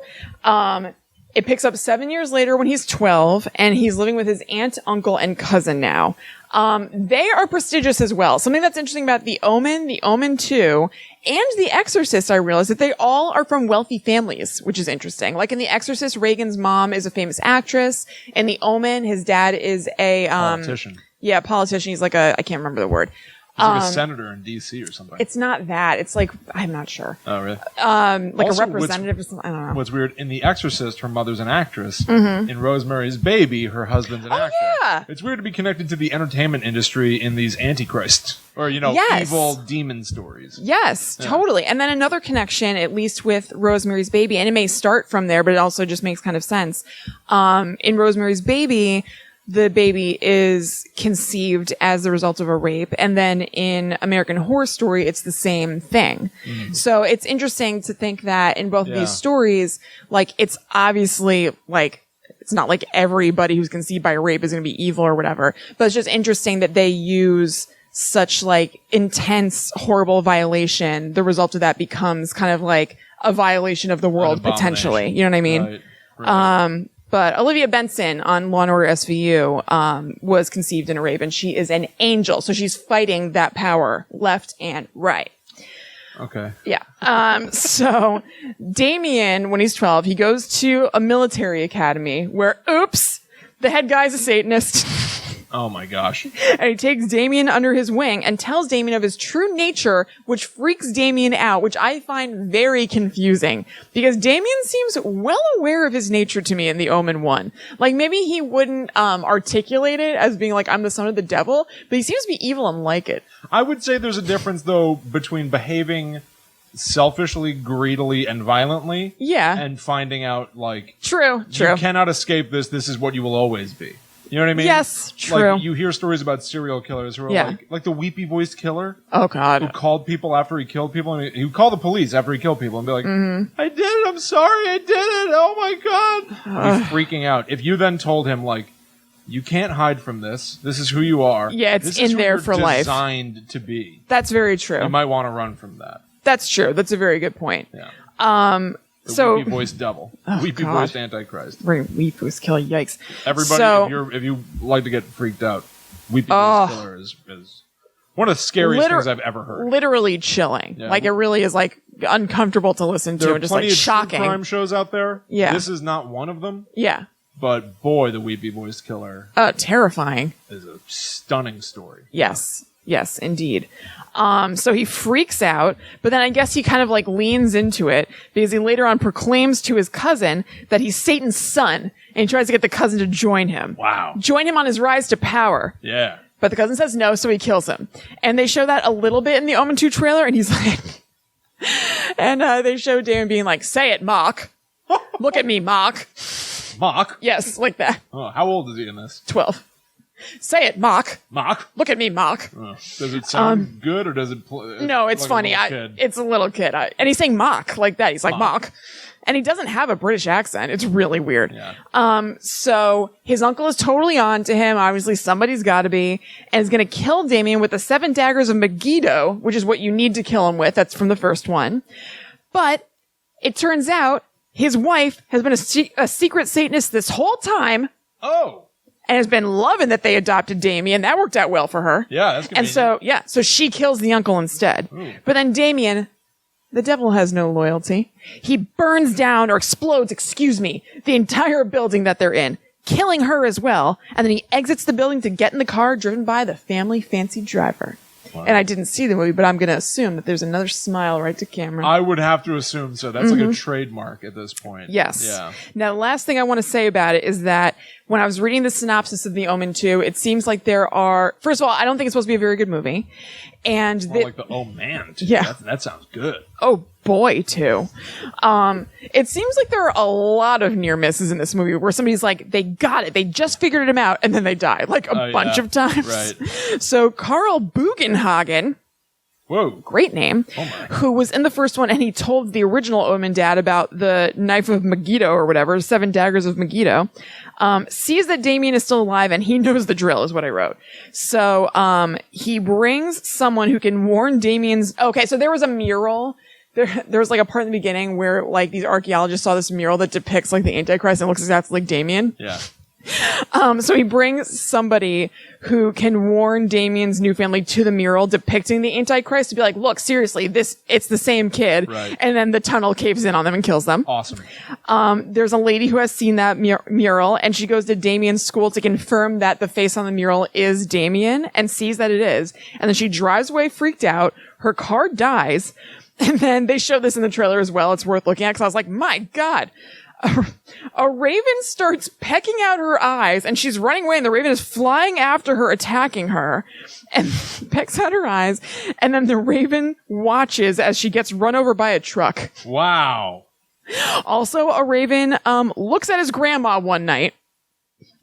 A: It picks up 7 years later when he's 12, and he's living with his aunt, uncle, and cousin now. They are prestigious as well. Something that's interesting about The Omen 2, and The Exorcist, I realized that they all are from wealthy families, which is interesting. Like in The Exorcist, Reagan's mom is a famous actress. In The Omen, his dad is a...
B: politician.
A: Yeah, politician. He's like I can't remember the word.
B: He's like a senator in D.C. or something.
A: It's not that. It's like, I'm not sure.
B: Oh, really?
A: Like
B: Also,
A: a representative or something. I don't know.
B: What's weird, in The Exorcist, her mother's an actress. In Rosemary's Baby, her husband's an actor.
A: Yeah.
B: It's weird to be connected to the entertainment industry in these Antichrist or, evil demon stories.
A: Yes, totally. And then another connection, at least with Rosemary's Baby, and it may start from there, but it also just makes kind of sense. In Rosemary's Baby, the baby is conceived as the result of a rape. And then in American Horror Story, it's the same thing. So it's interesting to think that in both of these stories, like, it's obviously like, it's not like everybody who's conceived by a rape is going to be evil or whatever, but it's just interesting that they use such like intense, horrible violation. The result of that becomes kind of like a violation of the world potentially. You know what I mean? Right. But Olivia Benson on Law & Order SVU was conceived in a rape, and she is an angel. So she's fighting that power left and right.
B: Okay.
A: Yeah. So Damien, when he's 12, he goes to a military academy where, oops, the head guy's a Satanist.
B: Oh my gosh.
A: And he takes Damien under his wing and tells Damien of his true nature, which freaks Damien out, which I find very confusing because Damien seems well aware of his nature to me in the Omen one. Like maybe he wouldn't articulate it as being like, I'm the son of the devil, but he seems to be evil and like it.
B: I would say there's a difference though between behaving selfishly, greedily, and violently.
A: Yeah.
B: And finding out like,
A: True.
B: You cannot escape this. This is what you will always be. You know what I mean?
A: Yes, true.
B: Like, you hear stories about serial killers who are like the weepy voiced killer.
A: Oh, God.
B: Who called people after he killed people. And he would call the police after he killed people and be like, I did it. I'm sorry. I did it. Oh, my God. He's freaking out. If you then told him, like, you can't hide from this. This is who you are.
A: Yeah, it's in there for life.
B: Designed to be.
A: That's very true.
B: You might want to run from that.
A: That's true. That's a very good point.
B: Yeah. The weepy voiced devil. Weepy
A: God.
B: voiced Antichrist.
A: Weepy voiced killer. Yikes.
B: Everybody,
A: So,
B: if you like to get freaked out, weepy voiced killer is one of the scariest things I've ever heard.
A: Literally chilling. Yeah. Like it really is like uncomfortable to listen to and just like shocking.
B: There are crime shows out there.
A: Yeah.
B: This is not one of them.
A: Yeah.
B: But boy, the weepy voiced killer.
A: Terrifying.
B: Is a stunning story.
A: Yes. Yes, indeed. So he freaks out, but then I guess he kind of like leans into it because he later on proclaims to his cousin that he's Satan's son and he tries to get the cousin to join him.
B: Wow.
A: Join him on his rise to power.
B: Yeah.
A: But the cousin says no, so he kills him. And they show that a little bit in the Omen 2 trailer and he's like, and they show Damon being like, say it, Mock. Look at me, Mock.
B: Mock?
A: Yes, like that.
B: Oh, how old is he in this?
A: 12. Say it, Mock.
B: Mock?
A: Look at me, Mock.
B: Oh. Does it sound good or does it
A: No, it's
B: like
A: funny. It's a little kid. And he's saying Mock like that. He's like Mock. And he doesn't have a British accent. It's really weird.
B: Yeah.
A: So his uncle is totally on to him. Obviously, somebody's got to be. And is going to kill Damien with the 7 daggers of Megiddo, which is what you need to kill him with. That's from the first one. But it turns out his wife has been a secret Satanist this whole time.
B: Oh.
A: And has been loving that they adopted Damien. That worked out well for her.
B: Yeah, that's convenient.
A: And so she kills the uncle instead. Ooh. But then Damien, the devil has no loyalty. He burns down or explodes, the entire building that they're in, killing her as well. And then he exits the building to get in the car driven by the family fancy driver. Wow. And I didn't see the movie, but I'm going to assume that there's another smile right to camera.
B: I would have to assume so. That's like a trademark at this point.
A: Yes.
B: Yeah.
A: Now, the last thing I want to say about it is that when I was reading the synopsis of The Omen 2, it seems like there are... First of all, I don't think it's supposed to be a very good movie. And
B: like the Oh Man, too.
A: Yeah.
B: That sounds good.
A: Oh boy, too. It seems like there are a lot of near misses in this movie where somebody's like, they got it. They just figured it out and then they die like a bunch of times.
B: Right.
A: So Carl Bugenhagen,
B: whoa,
A: great name, who was in the first one and he told the original Omen dad about the knife of Megiddo or whatever, 7 daggers of Megiddo, sees that Damien is still alive and he knows the drill is what I wrote. So, he brings someone who can warn Damien's, okay, so there was a mural. There was like a part in the beginning where like these archaeologists saw this mural that depicts like the Antichrist and it looks exactly like Damien.
B: Yeah.
A: So he brings somebody who can warn Damien's new family to the mural depicting the Antichrist to be like, look, seriously, it's the same kid.
B: Right.
A: And then the tunnel caves in on them and kills them.
B: Awesome.
A: There's a lady who has seen that mural, and she goes to Damien's school to confirm that the face on the mural is Damien, and sees that it is. And then she drives away freaked out. Her car dies. And then they show this in the trailer as well. It's worth looking at because I was like, my God. A raven starts pecking out her eyes, and she's running away, and the raven is flying after her, attacking her, and pecks out her eyes. And then the raven watches as she gets run over by a truck.
B: Wow.
A: Also, a raven looks at his grandma one night,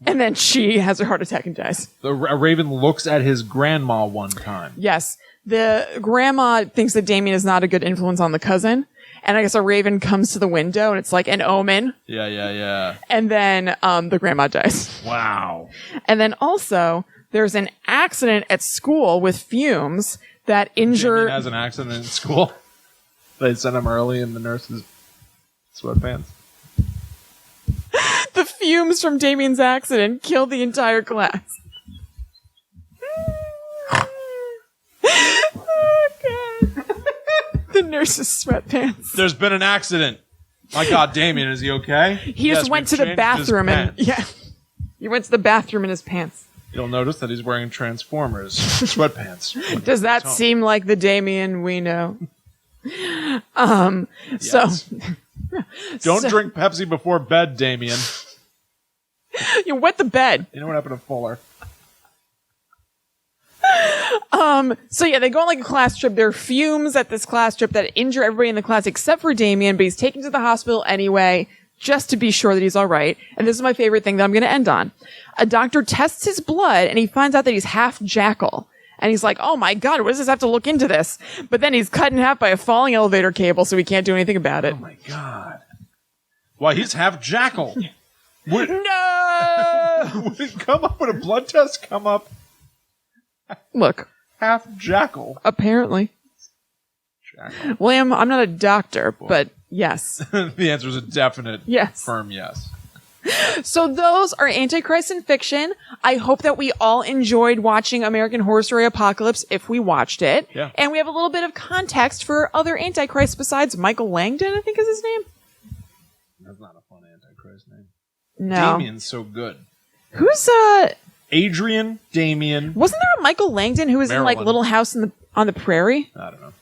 A: and then she has a heart attack and dies.
B: A raven looks at his grandma one time.
A: Yes. The grandma thinks that Damien is not a good influence on the cousin. And I guess a raven comes to the window, and it's like an omen.
B: Yeah.
A: And then the grandma dies.
B: Wow.
A: And then also, there's an accident at school with fumes that injure...
B: Damien has an accident in school. They sent him early in the nurse's sweatpants.
A: The fumes from Damien's accident killed the entire class. Oh, God. The nurse's sweatpants.
B: There's been an accident. My God, Damien, is he okay?
A: He just went to the bathroom and... Yeah. He went to the bathroom in his pants.
B: You'll notice that he's wearing Transformers sweatpants.
A: Does that seem like the Damien we know? So...
B: Don't drink Pepsi before bed, Damien.
A: You wet the bed.
B: You know what happened to Fuller?
A: So yeah, they go on like a class trip. There are fumes at this class trip that injure everybody in the class except for Damien, but he's taken to the hospital anyway, just to be sure that he's all right. And this is my favorite thing that I'm going to end on. A doctor tests his blood, and he finds out that he's half jackal. And he's like, oh my God, what does this have to look into this? But then he's cut in half by a falling elevator cable, so he can't do anything about it.
B: Oh my God. Why, he's half jackal.
A: No!
B: Would it come up? Would a blood test come up?
A: Look.
B: Half jackal.
A: Apparently.
B: Jackal.
A: William, I'm not a doctor, but yes.
B: The answer is a definite,
A: yes.
B: Firm yes.
A: So those are Antichrist and fiction. I hope that we all enjoyed watching American Horror Story Apocalypse if we watched it.
B: Yeah.
A: And we have a little bit of context for other Antichrists besides Michael Langdon, I think is his name.
B: That's not a fun Antichrist name.
A: No.
B: Damien's so good.
A: Who's,
B: Adrian, Damien.
A: Wasn't there a Michael Langdon who was in like
B: Maryland.
A: Little House on the Prairie?
B: I don't know.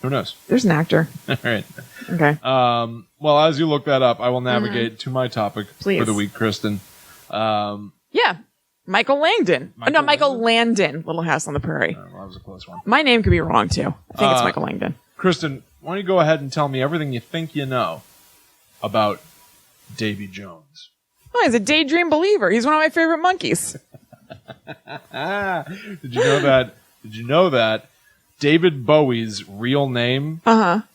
B: Who knows?
A: There's an actor.
B: All right.
A: Okay.
B: Well, as you look that up, I will navigate to my topic
A: Please.
B: for the week, Kristen.
A: Yeah. Michael Langdon. Michael Landon, Little House on the Prairie.
B: Well, that was a close one.
A: My name could be wrong, too. I think it's Michael Langdon.
B: Kristen, why don't you go ahead and tell me everything you think you know about Davy Jones?
A: Oh, he's a daydream believer. He's one of my favorite monkeys.
B: Did you know that David Bowie's real name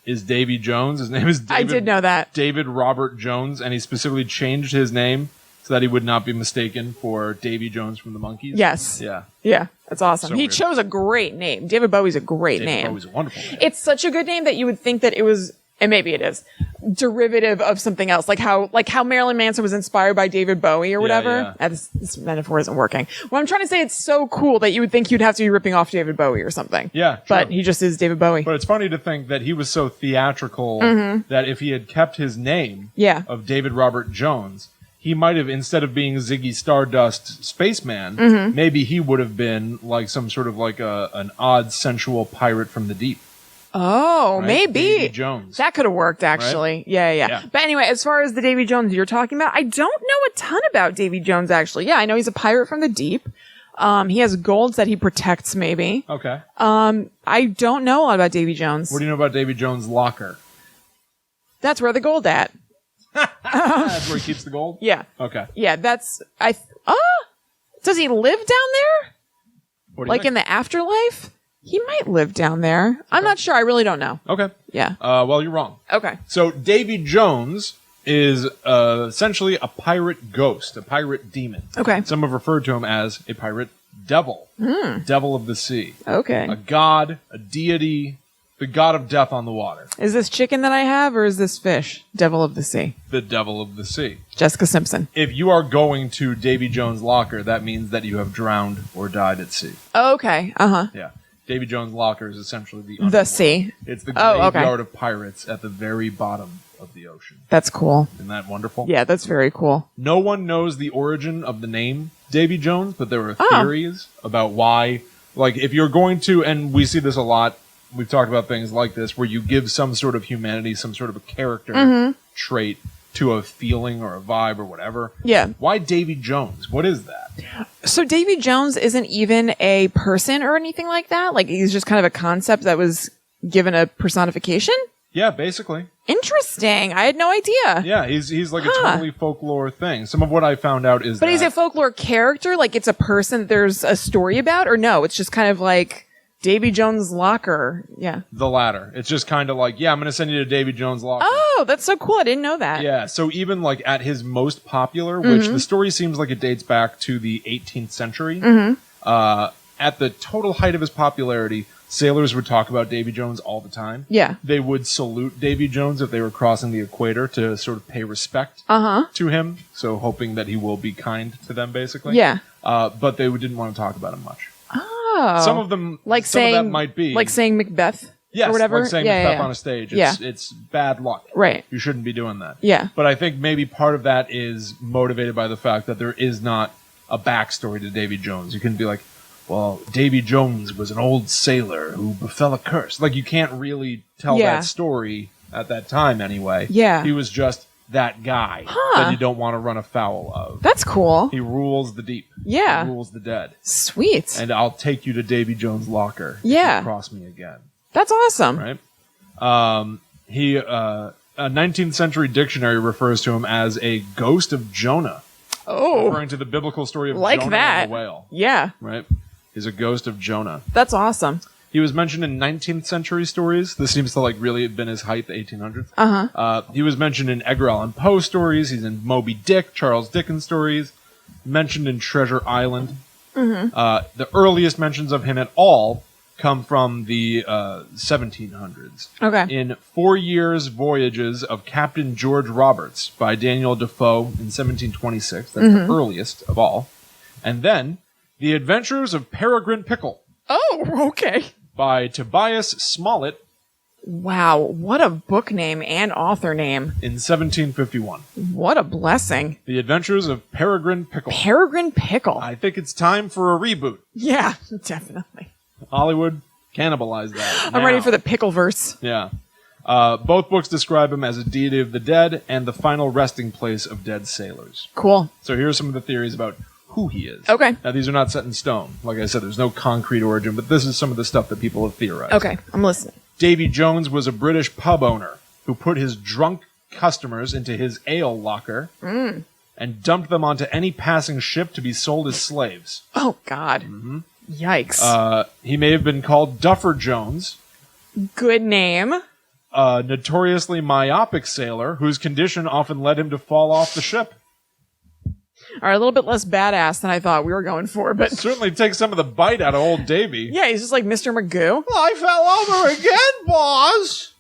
B: is Davy Jones? His name is David,
A: I did know that.
B: David Robert Jones, and he specifically changed his name so that he would not be mistaken for Davy Jones from the Monkees.
A: Yes.
B: Yeah.
A: Yeah, that's awesome.
B: So
A: He
B: weird.
A: chose a great name. David Bowie's a great
B: David
A: name.
B: Bowie's a wonderful name.
A: It's such a good name that you would think that it was, and maybe it is, derivative of something else. Like how Marilyn Manson was inspired by David Bowie or whatever.
B: yeah.
A: This metaphor isn't working. Well, I'm trying to say it's so cool that you would think you'd have to be ripping off David Bowie or something.
B: Yeah,
A: But
B: true.
A: he just is David Bowie.
B: But it's funny to think that he was so theatrical that if he had kept his name
A: Yeah.
B: of David Robert Jones, he might have, instead of being Ziggy Stardust Spaceman, maybe he would have been like some sort of like an odd sensual pirate from the deep.
A: Oh,
B: Right?
A: maybe.
B: Davy Jones.
A: That could have worked, actually. Yeah.
B: Yeah.
A: But anyway, as far as the Davy Jones you're talking about, I don't know a ton about Davy Jones, actually. Yeah, I know he's a pirate from the deep. He has golds that he protects, maybe.
B: Okay.
A: I don't know a lot about Davy Jones.
B: What do you know about Davy Jones' locker?
A: That's where the gold at.
B: That's where he keeps the gold?
A: Yeah.
B: Okay.
A: Yeah, that's... Does he live down there?
B: What do you
A: Like
B: think?
A: in the afterlife? He might live down there. I'm not sure. I really don't know.
B: Okay.
A: Yeah.
B: Well, you're wrong.
A: Okay.
B: So Davy Jones is essentially a pirate ghost, a pirate demon.
A: Okay.
B: Some have referred to him as a pirate devil, devil of the sea,
A: Okay.
B: a god, a deity, the god of death on the water.
A: Is this chicken that I have, or is this fish? Devil of the sea.
B: The devil of the sea.
A: Jessica Simpson.
B: If you are going to Davy Jones' locker, that means that you have drowned or died at sea.
A: Oh, okay. Uh-huh.
B: Yeah. Davy Jones' locker is essentially the
A: The sea.
B: It's the
A: Oh,
B: graveyard
A: okay.
B: of pirates at the very bottom of the ocean.
A: That's cool.
B: Isn't that wonderful?
A: Yeah, that's very cool.
B: No one knows the origin of the name Davy Jones, but there are
A: Oh.
B: theories about why. Like, if you're going to, and we see this a lot, we've talked about things like this, where you give some sort of humanity, some sort of a character trait to a feeling or a vibe or whatever.
A: Yeah.
B: Why Davy Jones? What is that?
A: So Davy Jones isn't even a person or anything like that? Like, he's just kind of a concept that was given a personification?
B: Yeah, basically.
A: Interesting. I had no idea.
B: Yeah, he's like a totally folklore thing. Some of what I found out is
A: But he's a folklore character? Like, it's a person that there's a story about? Or no, it's just kind of like Davy Jones' locker. Yeah.
B: the latter. It's just kind of like, yeah, I'm going to send you to Davy Jones' locker.
A: Oh, that's so cool. I didn't know that.
B: Yeah, so even like at his most popular, which the story seems like it dates back to the 18th century, at the total height of his popularity, sailors would talk about Davy Jones all the time.
A: Yeah.
B: They would salute Davy Jones if they were crossing the equator to sort of pay respect to him, so hoping that he will be kind to them, basically.
A: Yeah.
B: But they didn't want to talk about him much.
A: Oh.
B: Some of them,
A: like
B: some
A: saying,
B: of that might be.
A: like saying Macbeth
B: yes,
A: or whatever?
B: like saying
A: yeah,
B: Macbeth
A: yeah.
B: on a stage.
A: Yeah.
B: It's bad luck.
A: Right.
B: You shouldn't be doing that.
A: Yeah.
B: But I think maybe part of that is motivated by the fact that there is not a backstory to Davy Jones. You can be like, well, Davy Jones was an old sailor who befell a curse. Like, you can't really tell
A: Yeah.
B: that story at that time anyway.
A: Yeah.
B: He was just that guy that you don't want to run afoul of.
A: That's cool.
B: He rules the deep.
A: Yeah.
B: He rules the dead.
A: Sweet.
B: And I'll take you to Davy Jones' locker
A: Yeah.
B: if you cross me again.
A: That's awesome.
B: Right? A 19th century dictionary refers to him as a ghost of Jonah,
A: Oh,
B: referring to the biblical story of
A: like
B: Jonah
A: that.
B: and the whale.
A: Yeah.
B: Right? He's a ghost of Jonah.
A: That's awesome.
B: He was mentioned in 19th century stories. This seems to like really have been his height, the 1800s. He was mentioned in Edgar Allan Poe stories. He's in Moby Dick, Charles Dickens stories. Mentioned in Treasure Island. The earliest mentions of him at all come from the 1700s.
A: Okay.
B: In 4 Years' Voyages of Captain George Roberts by Daniel Defoe in 1726. That's the earliest of all. And then The Adventures of Peregrine Pickle
A: Oh, okay.
B: by Tobias Smollett
A: Wow. What a book name and author name.
B: in 1751.
A: What a blessing.
B: The Adventures of Peregrine Pickle.
A: Peregrine Pickle.
B: I think it's time for a reboot.
A: Yeah, definitely.
B: Hollywood, cannibalize that.
A: I'm ready
B: now.
A: for the pickle verse.
B: Yeah. Both books describe him as a deity of the dead and the final resting place of dead sailors.
A: Cool.
B: So here are some of the theories about who he is.
A: Okay.
B: Now, these are not set in stone. Like I said, there's no concrete origin, but this is some of the stuff that people have theorized.
A: Okay, I'm listening.
B: Davy Jones was a British pub owner who put his drunk customers into his ale locker and dumped them onto any passing ship to be sold as slaves.
A: Oh, God. Yikes.
B: He may have been called Duffer Jones,
A: Good name.
B: a notoriously myopic sailor whose condition often led him to fall off the ship.
A: All right, a little bit less badass than I thought we were going for, but
B: Certainly takes some of the bite out of old Davy.
A: yeah, he's just like Mr. Magoo.
B: I fell over again, boss.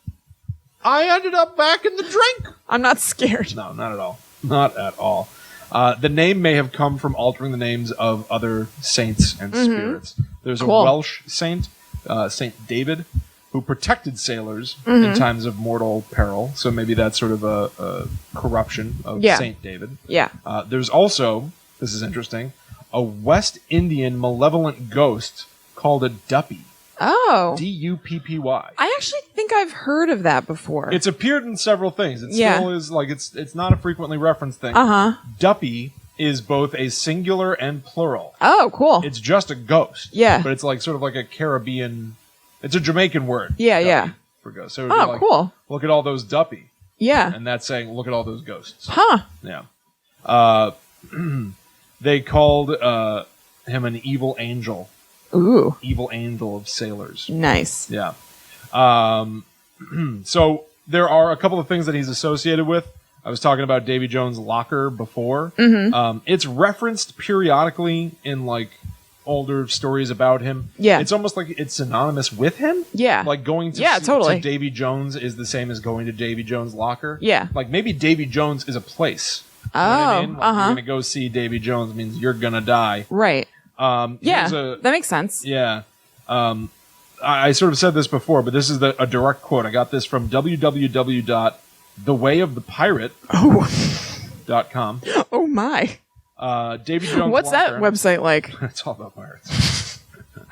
B: I ended up back in the drink.
A: I'm not scared.
B: No, not at all. Not at all. The name may have come from altering the names of other saints and spirits. There's
A: Cool.
B: a Welsh saint, Saint David, who protected sailors in times of mortal peril. So maybe that's sort of a corruption of
A: Yeah.
B: Saint David.
A: Yeah.
B: There's also, this is interesting, a West Indian malevolent ghost called a Duppy.
A: Oh.
B: Duppy.
A: I actually think I've heard of that before.
B: It's appeared in several things. It
A: Yeah.
B: still is like it's not a frequently referenced thing.
A: Uh-huh.
B: Duppy is both a singular and plural.
A: Oh, cool.
B: It's just a ghost.
A: Yeah.
B: But it's like sort of like a Caribbean. It's a Jamaican word.
A: Yeah,
B: Duppy,
A: yeah.
B: For ghosts. So it would be
A: Oh,
B: like,
A: cool.
B: Look at all those Duppy,
A: Yeah.
B: and that's saying look at all those ghosts.
A: Huh.
B: Yeah. They called him an evil angel.
A: Ooh.
B: Evil angel of sailors.
A: Nice.
B: Yeah. So there are a couple of things that he's associated with. I was talking about Davy Jones' locker before. It's referenced periodically in like older stories about him.
A: Yeah.
B: It's almost like it's synonymous with him.
A: Yeah.
B: Like going to,
A: totally.
B: to Davy Jones is the same as going to Davy Jones' locker.
A: Yeah.
B: Like maybe Davy Jones is a place. You know what I mean? Like you're going to go see Davy Jones means you're going to die.
A: Right. That makes sense.
B: Yeah. I sort of said this before, but this is a direct quote. I got this from www.thewayofthepirate.com.
A: Oh my.
B: Davy Jones.
A: What's
B: Locker.
A: that website like?
B: It's all about pirates.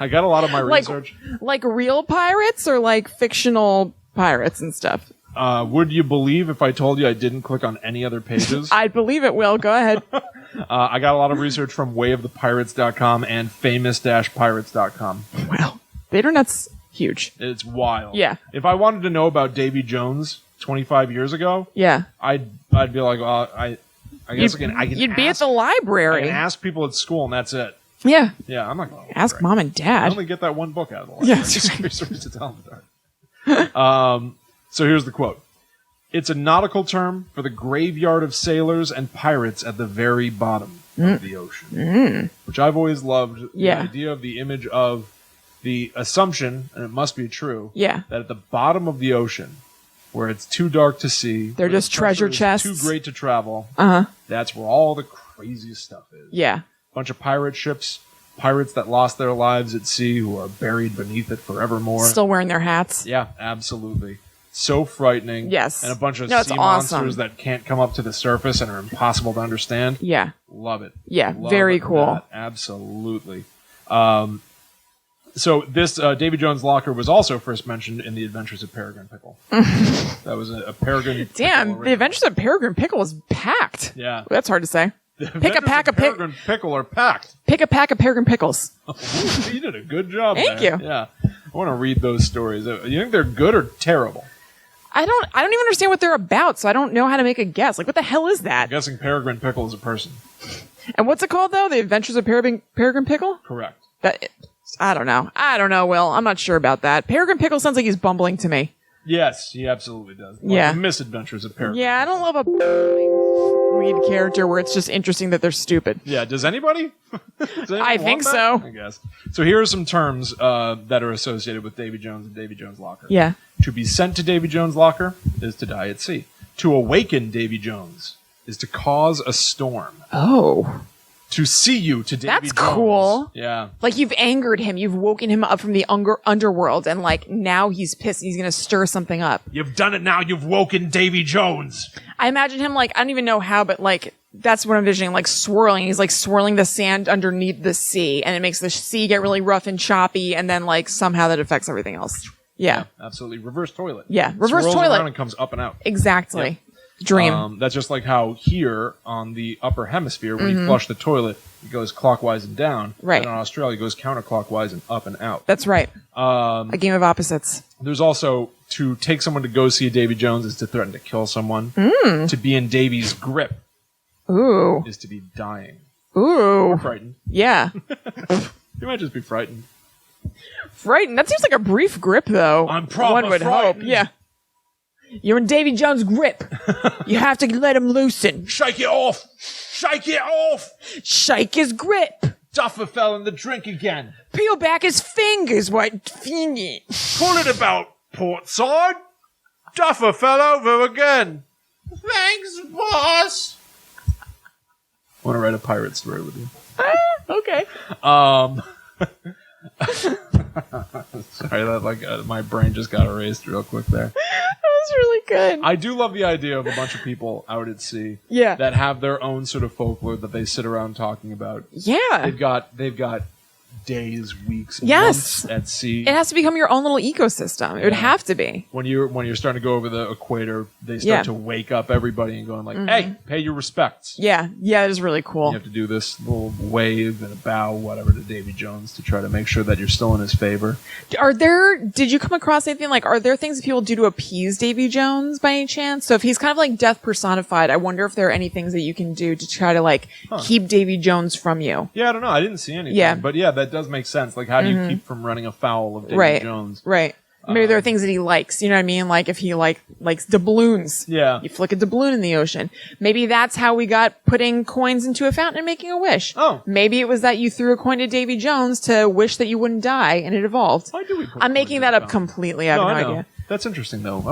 B: I got a lot of my research.
A: Like real pirates or like fictional pirates and stuff?
B: Would you believe if I told you I didn't click on any other pages?
A: I'd believe it, Will. Go ahead.
B: I got a lot of research from wayofthepirates.com and famous-pirates.com.
A: Wow. The internet's huge.
B: It's wild.
A: Yeah.
B: If I wanted to know about Davy Jones 25 years ago,
A: yeah,
B: I'd be like, well, I guess I can
A: you'd be at the library.
B: I can ask people at school, and that's it.
A: Yeah.
B: Yeah, I'm not going to
A: ask mom and
B: I
A: dad.
B: only get that one book out of the library.
A: Yeah.
B: So here's the quote. It's a nautical term for the graveyard of sailors and pirates at the very bottom of the ocean. Which I've always loved.
A: Yeah.
B: The idea of the image of the assumption, and it must be true,
A: Yeah.
B: that at the bottom of the ocean, where it's too dark to see,
A: They're
B: where
A: just
B: the pressure
A: treasure
B: is
A: chests.
B: too great to travel,
A: that's
B: where all the craziest stuff is.
A: Yeah.
B: Bunch of pirate ships, pirates that lost their lives at sea who are buried beneath it forevermore.
A: Still wearing their hats.
B: Yeah, absolutely. So frightening.
A: Yes.
B: And a bunch of
A: it's
B: sea
A: awesome.
B: monsters that can't come up to the surface and are impossible to understand.
A: Yeah.
B: Love it.
A: Yeah,
B: Love
A: very cool.
B: that. Absolutely. So this Davy Jones' locker was also first mentioned in The Adventures of Peregrine Pickle. That was a Peregrine
A: Damn,
B: Pickle
A: The Adventures of Peregrine Pickle is packed.
B: Yeah.
A: That's hard to say.
B: Pick a pack of Peregrine Pickle are packed.
A: Pick a pack of Peregrine Pickles.
B: You did a good job.
A: Thank
B: there.
A: you.
B: Yeah. I want to read those stories. You think they're good or terrible?
A: I don't even understand what they're about, so I don't know how to make a guess. Like, what the hell is that?
B: I'm guessing Peregrine Pickle is a person.
A: And what's it called, though? The Adventures of Peregrine Pickle?
B: Correct.
A: I don't know. Will. I'm not sure about that. Peregrine Pickle sounds like he's bumbling to me.
B: Yes, he absolutely does. Like
A: Yeah.
B: The misadventures of Peregrine.
A: Yeah, I don't love a bumbling lead character where it's just interesting that they're stupid.
B: Yeah, does anybody? Does anyone
A: I
B: want
A: think
B: that?
A: so.
B: I guess. So here are some terms that are associated with Davy Jones and Davy Jones' locker.
A: Yeah.
B: To be sent to Davy Jones' locker is to die at sea. To awaken Davy Jones is to cause a storm.
A: Oh.
B: To see you to Davy
A: That's
B: Jones.
A: cool.
B: Yeah.
A: Like, you've angered him. You've woken him up from the underworld, and, like, now he's pissed. He's going to stir something up.
B: You've done it now. You've woken Davy Jones.
A: I imagine him, like, I don't even know how, but, like, that's what I'm envisioning, like, swirling. He's, like, swirling the sand underneath the sea, and it makes the sea get really rough and choppy, and then, like, somehow that affects everything else. Yeah.
B: Absolutely. Reverse toilet.
A: Yeah, reverse
B: Swirls
A: toilet.
B: around and comes up and out.
A: Exactly.
B: Yep.
A: Dream.
B: That's just like how here on the upper hemisphere, when you flush the toilet, it goes clockwise and down.
A: Right.
B: And in Australia, it goes counterclockwise and up and out.
A: That's right. A game of opposites.
B: There's also to take someone to go see Davy Jones is to threaten to kill someone. To be in Davy's grip
A: Ooh.
B: is to be dying.
A: Ooh.
B: Or frightened.
A: Yeah.
B: You might just be frightened.
A: Frightened. That seems like a brief grip, though.
B: I'm probably
A: One would
B: frightened.
A: hope. Yeah. You're in Davy Jones' grip. You have to let him loosen.
B: Shake it off! Shake it off!
A: Shake his grip.
B: Duffer fell in the drink again.
A: Peel back his fingers, white finger.
B: Pull it about port side. Duffer fell over again. Thanks, boss. I want to write a pirate story with you.
A: Okay.
B: Sorry, that my brain just got erased real quick there.
A: That was really good.
B: I do love the idea of a bunch of people out at sea,
A: Yeah.
B: that have their own sort of folklore that they sit around talking about.
A: Yeah.
B: They've got days, weeks,
A: Yes.
B: months at sea.
A: It has to become your own little ecosystem. It would have to be.
B: When you're starting to go over the equator, they start to wake up everybody and going like, "Hey, pay your respects."
A: Yeah. Yeah, it is really cool.
B: You have to do this little wave and a bow, whatever, to Davy Jones to try to make sure that you're still in his favor.
A: Did you come across anything are there things that people do to appease Davy Jones by any chance? So if he's kind of like death personified, I wonder if there are any things that you can do to try to keep Davy Jones from you.
B: Yeah, I don't know. I didn't see anything.
A: Yeah.
B: But yeah, that does make sense. Like, how do you keep from running afoul of Davy
A: Right.
B: Jones?
A: Right. Maybe there are things that he likes. You know what I mean? Like if he likes doubloons.
B: Yeah.
A: You flick a doubloon in the ocean. Maybe that's how we got putting coins into a fountain and making a wish.
B: Oh.
A: Maybe it was that you threw a coin to Davy Jones to wish that you wouldn't die, and it evolved.
B: Why do we put
A: I'm making
B: coins
A: that
B: in a
A: up
B: fountain?
A: completely. I have no
B: I know.
A: idea.
B: That's interesting, though.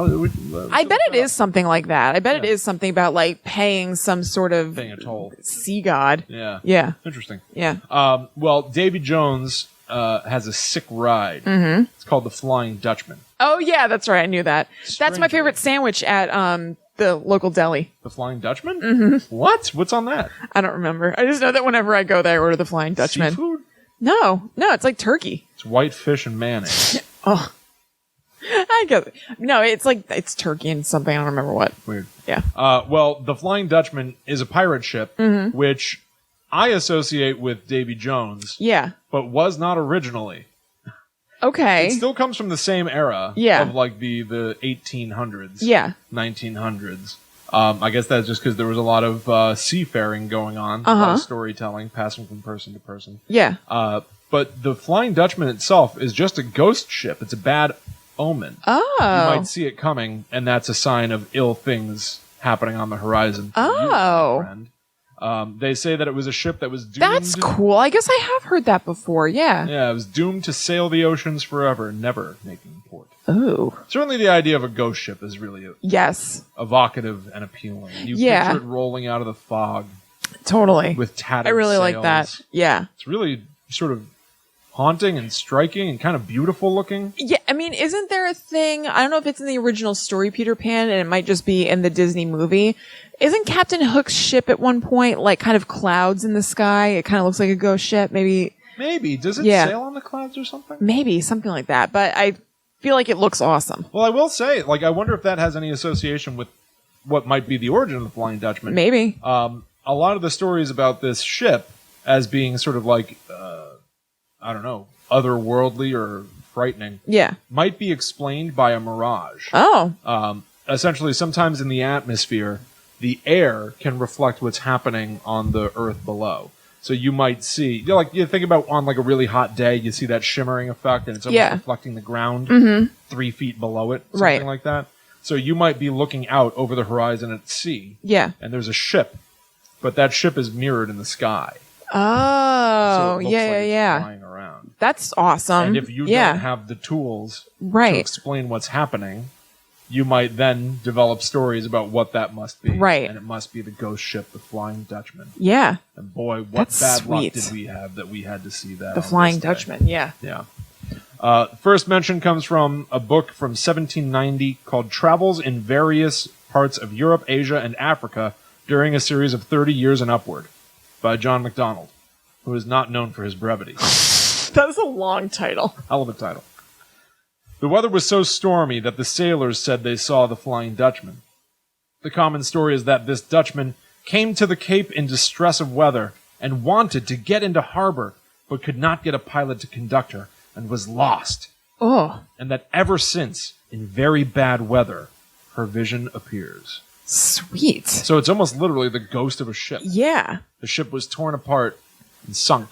A: I bet it is something like that. I bet it is something about like paying some sort of
B: Paying a toll.
A: sea god.
B: Yeah.
A: Yeah.
B: Interesting.
A: Yeah.
B: Well, Davy Jones has a sick ride. Mm-hmm. It's called the Flying Dutchman.
A: Oh yeah, that's right. I knew that. That's my
B: Strangely.
A: favorite sandwich at the local deli.
B: The Flying Dutchman? Mm-hmm. What? What's on that?
A: I don't remember. I just know that whenever I go there, I order the Flying Dutchman.
B: Seafood?
A: No, it's like turkey.
B: It's white fish and mayonnaise.
A: Oh, I get it. No, it's turkey and something. I don't remember what.
B: Weird.
A: Yeah.
B: Well, the Flying Dutchman is a pirate ship,
A: Mm-hmm.
B: which I associate with Davy Jones,
A: Yeah.
B: but was not originally.
A: Okay.
B: It still comes from the same era
A: Yeah.
B: of like the 1800s,
A: Yeah.
B: 1900s. I guess that's just because there was a lot of seafaring going on, a lot of storytelling, passing from person to person.
A: Yeah.
B: But the Flying Dutchman itself is just a ghost ship. It's a bad omen.
A: Oh.
B: You might see it coming, and that's a sign of ill things happening on the horizon. For you,
A: Oh.
B: my friend. They say that it was a ship that was doomed.
A: That's cool. I guess I have heard that before. Yeah.
B: Yeah, it was doomed to sail the oceans forever, never making port.
A: Oh.
B: Certainly, the idea of a ghost ship is really
A: Yes.
B: evocative and appealing. You
A: Yeah.
B: picture it rolling out of the fog
A: Totally.
B: with tattered
A: I really like
B: sails.
A: that. Yeah.
B: It's really sort of haunting and striking and kind of beautiful looking.
A: Yeah, I mean, isn't there a thing? I don't know if it's in the original story Peter Pan, and it might just be in the Disney movie. Isn't Captain Hook's ship at one point like kind of clouds in the sky? It kind of looks like a ghost ship. Maybe
B: Does it
A: Yeah.
B: sail on the clouds or something?
A: maybe something like that. But I feel like it looks awesome.
B: Well, I will say, I wonder if that has any association with what might be the origin of the Flying Dutchman.
A: Maybe.
B: A lot of the stories about this ship as being sort of like, I don't know, otherworldly or frightening,
A: Yeah.
B: might be explained by a mirage.
A: Oh.
B: Essentially, sometimes in the atmosphere, the air can reflect what's happening on the earth below. So you might see, you think about on like a really hot day, you see that shimmering effect, and it's almost
A: Yeah.
B: reflecting the ground 3 feet below it, something
A: Right.
B: like that. So you might be looking out over the horizon at sea,
A: Yeah.
B: and there's a ship, but that ship is mirrored in the sky.
A: Oh.
B: So it looks
A: yeah.
B: like it's
A: Yeah.
B: flying around.
A: That's awesome.
B: And if you
A: yeah.
B: don't have the tools to
A: Right.
B: explain what's happening, you might then develop stories about what that must be.
A: Right.
B: And it must be the ghost ship, the Flying Dutchman.
A: Yeah.
B: And boy, what
A: That's
B: bad luck
A: sweet.
B: did we have that we had to see that.
A: The
B: on
A: Flying
B: this day.
A: Dutchman. Yeah.
B: Yeah. First mention comes from a book from 1790 called Travels in Various Parts of Europe, Asia, and Africa during a series of 30 years and upward by John MacDonald, who is not known for his brevity.
A: That's a long title.
B: Hell of a title. The weather was so stormy that the sailors said they saw the Flying Dutchman. The common story is that this Dutchman came to the Cape in distress of weather and wanted to get into harbor, but could not get a pilot to conduct her and was lost.
A: Oh.
B: And that ever since, in very bad weather, her vision appears.
A: Sweet.
B: So it's almost literally the ghost of a ship.
A: Yeah.
B: The ship was torn apart and sunk,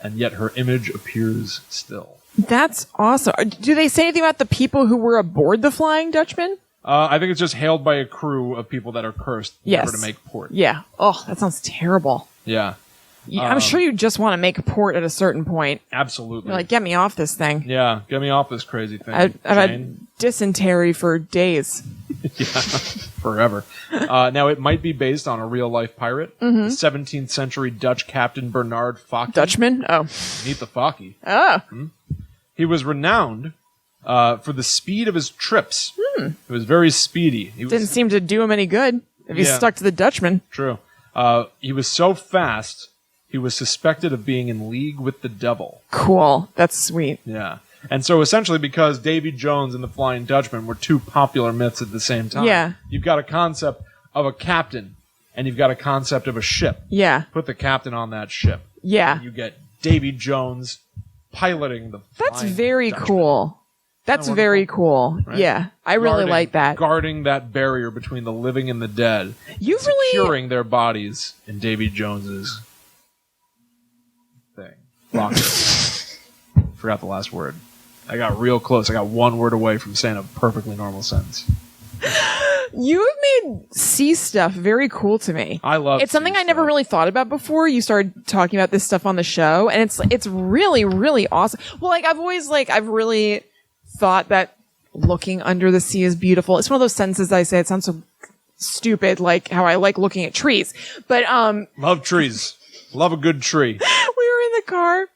B: and yet her image appears still.
A: That's awesome. Do they say anything about the people who were aboard the Flying Dutchman?
B: I think it's just hailed by a crew of people that are cursed
A: Yes.
B: never to make port.
A: Yeah. Oh, that sounds terrible.
B: Yeah,
A: I'm sure you just want to make port at a certain point.
B: absolutely.
A: You're like, get me off this thing.
B: Yeah, get me off this crazy thing.
A: I've
B: Jane.
A: had dysentery for days.
B: Forever. Now, it might be based on a real-life pirate, the 17th century Dutch captain Bernard Fokke.
A: Dutchman? Oh.
B: Meet the Fokke.
A: Oh.
B: He was renowned for the speed of his trips. He was very speedy. He was
A: Didn't seem to do him any good if he
B: Yeah.
A: stuck to the Dutchman.
B: True. He was so fast, he was suspected of being in league with the devil.
A: Cool. That's sweet.
B: Yeah. And so essentially because Davy Jones and the Flying Dutchman were two popular myths at the same time,
A: Yeah.
B: you've got a concept of a captain and you've got a concept of a ship.
A: Yeah.
B: Put the captain on that ship.
A: Yeah.
B: You get Davy Jones piloting the
A: That's
B: Flying
A: very
B: Dutchman.
A: cool. That's
B: Isn't that
A: very
B: wonderful?
A: cool.
B: Right?
A: Yeah. I really like that.
B: Guarding that barrier between the living and the dead.
A: You've really...
B: Securing their bodies in Davy Jones's thing. Locker. Forgot the last word. I got real close. I got one word away from saying a perfectly normal sentence.
A: You have made sea stuff very cool to me.
B: I love
A: it's something
B: sea
A: I never
B: stuff.
A: really thought about before. You started talking about this stuff on the show, and it's really, really awesome. Well, like I've really thought that looking under the sea is beautiful. It's one of those sentences I say. It sounds so stupid, like how I like looking at trees. But
B: Love trees. Love a good tree.
A: we were in the car.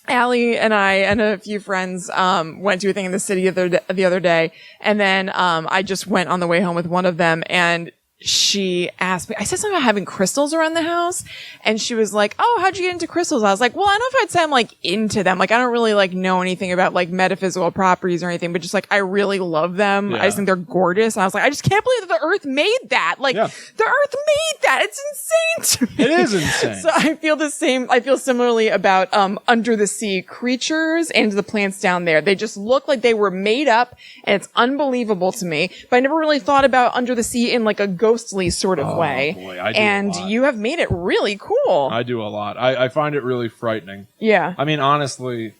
A: Allie and I and a few friends went to a thing in the city the other day, and then I just went on the way home with one of them, and she asked me, I said something about having crystals around the house, and she was like, "Oh, how'd you get into crystals?" I was like, "Well, I don't know if I'd say I'm like into them. Like, I don't really like know anything about like metaphysical properties or anything, but just like I really love them.
B: Yeah.
A: I just think they're gorgeous." And I was like, "I just can't believe that the Earth made that. Like,
B: Yeah.
A: the Earth made that. It's insane to me."
B: It is insane.
A: So I feel the same. I feel similarly about under the sea creatures and the plants down there. They just look like they were made up, and it's unbelievable to me. But I never really thought about under the sea in like a ghostly sort of way.
B: Boy, I do a
A: and
B: lot.
A: you have made it really cool.
B: I do a lot. I find it really frightening.
A: Yeah.
B: I mean, honestly,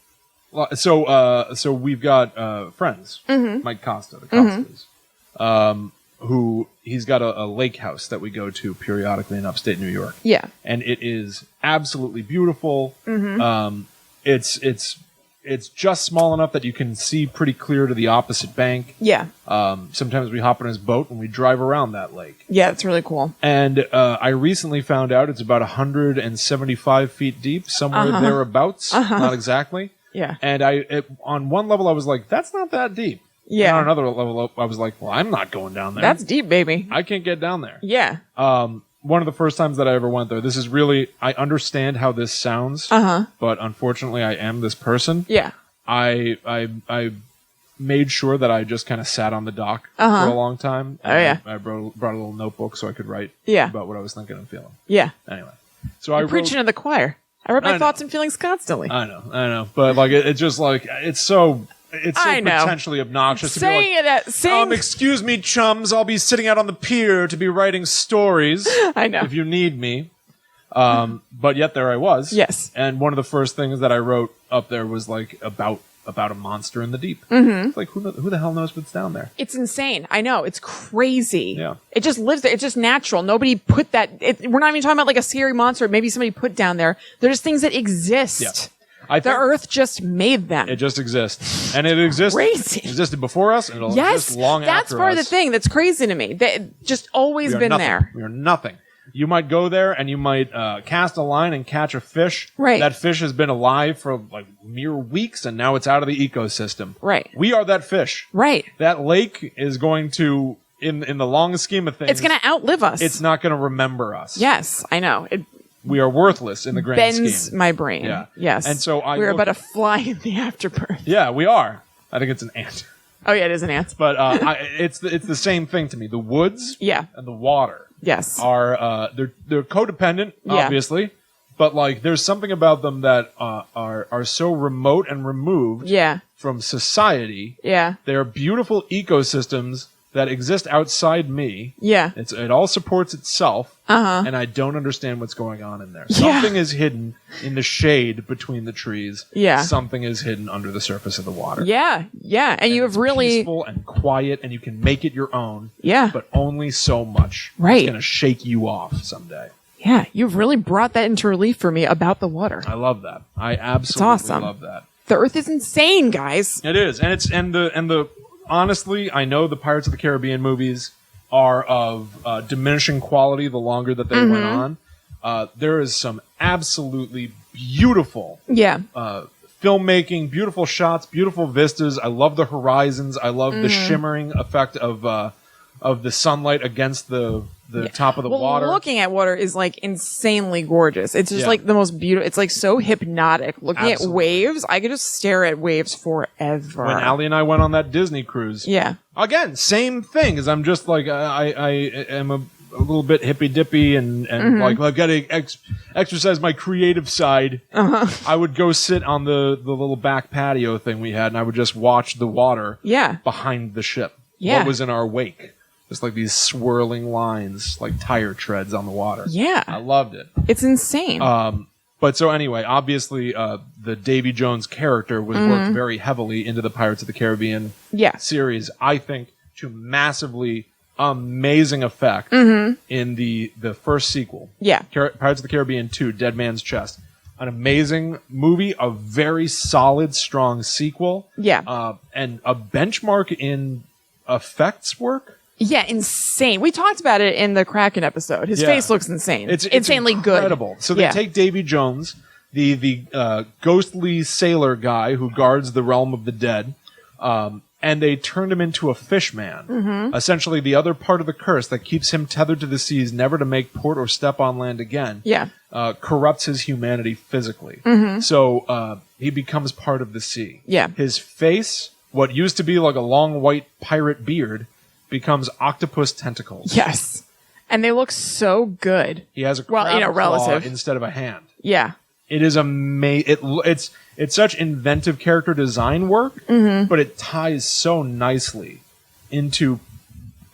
B: so we've got friends, Mike Costa, the Costas, who he's got a lake house that we go to periodically in upstate New York.
A: Yeah.
B: And it is absolutely beautiful. It's just small enough that you can see pretty clear to the opposite bank.
A: Yeah.
B: Sometimes we hop in his boat and we drive around that lake.
A: Yeah, it's really cool.
B: And I recently found out it's about 175 feet deep, somewhere thereabouts, not exactly.
A: Yeah.
B: And on one level, I was like, that's not that deep.
A: Yeah.
B: And on another level, I was like, well, I'm not going down there.
A: That's deep, baby.
B: I can't get down there.
A: Yeah.
B: One of the first times that I ever went there, this is really, I understand how this sounds, but unfortunately, I am this person.
A: Yeah.
B: I made sure that I just kind of sat on the dock for a long time.
A: Oh, yeah.
B: I brought a little notebook so I could write
A: Yeah.
B: about what I was thinking and feeling.
A: Yeah.
B: Anyway, so I
A: You're preaching to the choir. I wrote my
B: I
A: thoughts and feelings constantly.
B: I know, but like it's just like it's so
A: I know.
B: potentially obnoxious to be
A: Saying
B: like,
A: it, saying.
B: excuse me, chums, I'll be sitting out on the pier to be writing stories.
A: I know.
B: If you need me. But yet there I was.
A: Yes.
B: And one of the first things that I wrote up there was like about a monster in the deep. It's like who the hell knows what's down there?
A: It's insane. I know. It's crazy.
B: Yeah.
A: It just lives there. It's just natural. Nobody put that. We're not even talking about like a scary monster. Maybe somebody put down there. They're just things that exist.
B: Yeah. I
A: The
B: think
A: Earth just made them.
B: it just exists, and it exists.
A: Crazy.
B: It existed before us, and it'll
A: Yes.
B: exist long
A: That's
B: after
A: part of
B: us.
A: the thing that's crazy to me. That just always
B: We are
A: been
B: nothing.
A: there.
B: We are nothing. You might go there and you might cast a line and catch a fish.
A: Right.
B: That fish has been alive for like mere weeks, and now it's out of the ecosystem.
A: Right.
B: We are that fish.
A: Right.
B: That lake is going to, in the long scheme of things,
A: It's going to outlive us.
B: It's not going to remember us.
A: Yes, I know. It
B: We are worthless in the grand
A: bends
B: scheme.
A: my brain.
B: Yeah.
A: Yes.
B: And so
A: we're
B: look-
A: about a fly in the afterbirth.
B: Yeah, we are. I think it's an ant.
A: Oh yeah, it is an ant.
B: But it's the same thing to me. The woods
A: Yeah.
B: and the water
A: Yes.
B: are they're codependent,
A: Yeah.
B: obviously, but like there's something about them that are so remote and removed
A: Yeah.
B: from society.
A: Yeah.
B: They are beautiful ecosystems that exist outside me.
A: Yeah.
B: It all supports itself, and I don't understand what's going on in there.
A: Yeah.
B: Something is hidden in the shade between the trees.
A: Yeah.
B: Something is hidden under the surface of the water.
A: Yeah. Yeah. And you have
B: It's
A: really.
B: peaceful and quiet, and you can make it your own.
A: Yeah.
B: But only so much.
A: Right.
B: It's going to shake you off someday.
A: Yeah. You've really brought that into relief for me about the water.
B: I love that. I absolutely
A: awesome.
B: love that.
A: The Earth is insane, guys.
B: It is, and the honestly, I know the Pirates of the Caribbean movies are of diminishing quality the longer that they went on. There is some absolutely beautiful
A: Yeah.
B: filmmaking, beautiful shots, beautiful vistas. I love the horizons. I love the shimmering effect of the sunlight against the top of the
A: Well,
B: water.
A: looking at water is like insanely gorgeous. It's just
B: Yeah.
A: like the most beautiful. It's like so hypnotic. Looking
B: Absolutely.
A: at waves, I could just stare at waves forever.
B: When Allie and I went on that Disney cruise,
A: Yeah.
B: again, same thing. As I'm just like I am a little bit hippy dippy and like I've got to exercise my creative side. I would go sit on the little back patio thing we had, and I would just watch the water
A: Yeah.
B: behind the ship.
A: Yeah.
B: What was in our wake? Just like these swirling lines, like tire treads on the water. I
A: Yeah.
B: loved it.
A: It's insane.
B: But so anyway, obviously, the Davy Jones character was worked very heavily into the Pirates of the Caribbean series, I think, to massively amazing effect in the first sequel.
A: Yeah.
B: Pirates of the Caribbean 2, Dead Man's Chest. An amazing movie, a very solid, strong sequel.
A: Yeah.
B: And a benchmark in effects work.
A: Yeah, insane. We talked about it in the Kraken episode. His face looks insane. It's insanely
B: incredible.
A: Good.
B: So they take Davy Jones, the ghostly sailor guy who guards the realm of the dead, and they turned him into a fish man. Essentially, the other part of the curse that keeps him tethered to the seas, never to make port or step on land again, corrupts his humanity physically. So he becomes part of the sea.
A: Yeah.
B: His face, what used to be like a long white pirate beard, becomes octopus tentacles.
A: Yes. And they look so good.
B: He has a crab claw instead of a hand.
A: Yeah.
B: It is amazing. It's such inventive character design work, but it ties so nicely into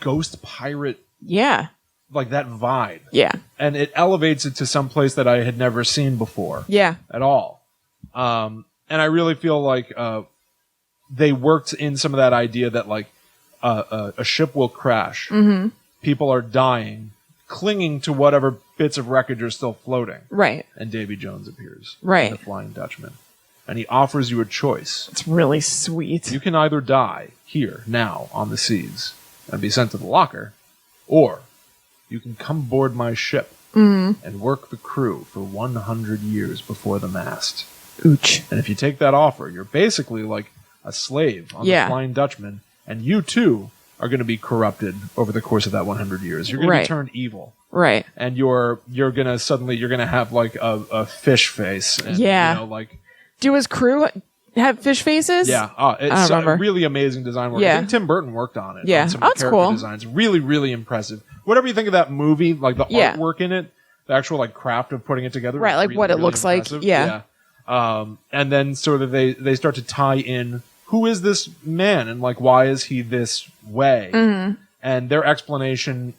B: ghost pirate.
A: Yeah.
B: Like that vibe.
A: Yeah.
B: And it elevates it to some place that I had never seen before.
A: Yeah.
B: At all. And I really feel like they worked in some of that idea that like a ship will crash. People are dying, clinging to whatever bits of wreckage are still floating.
A: Right.
B: And Davy Jones appears.
A: Right.
B: The Flying Dutchman. And he offers you a choice.
A: It's really sweet.
B: You can either die here, now, on the seas, and be sent to the locker, or you can come aboard my ship and work the crew for 100 years before the mast.
A: Ooch.
B: And if you take that offer, you're basically like a slave on the Flying Dutchman, and you too are going to be corrupted over the course of that 100 years. You're going to be turned evil.
A: Right.
B: And you're going to have like a fish face. And, you know, like,
A: do his crew have fish faces?
B: Yeah. It's really amazing design work.
A: Yeah.
B: I think Tim Burton worked on it.
A: Yeah.
B: On some of the character designs. Really, really impressive. Whatever you think of that movie, like the artwork in it, the actual like craft of putting it together.
A: Right. Like
B: really,
A: what it
B: really
A: looks
B: impressive.
A: like. Yeah.
B: And then sort of they start to tie in who is this man and like why is he this way? And their explanation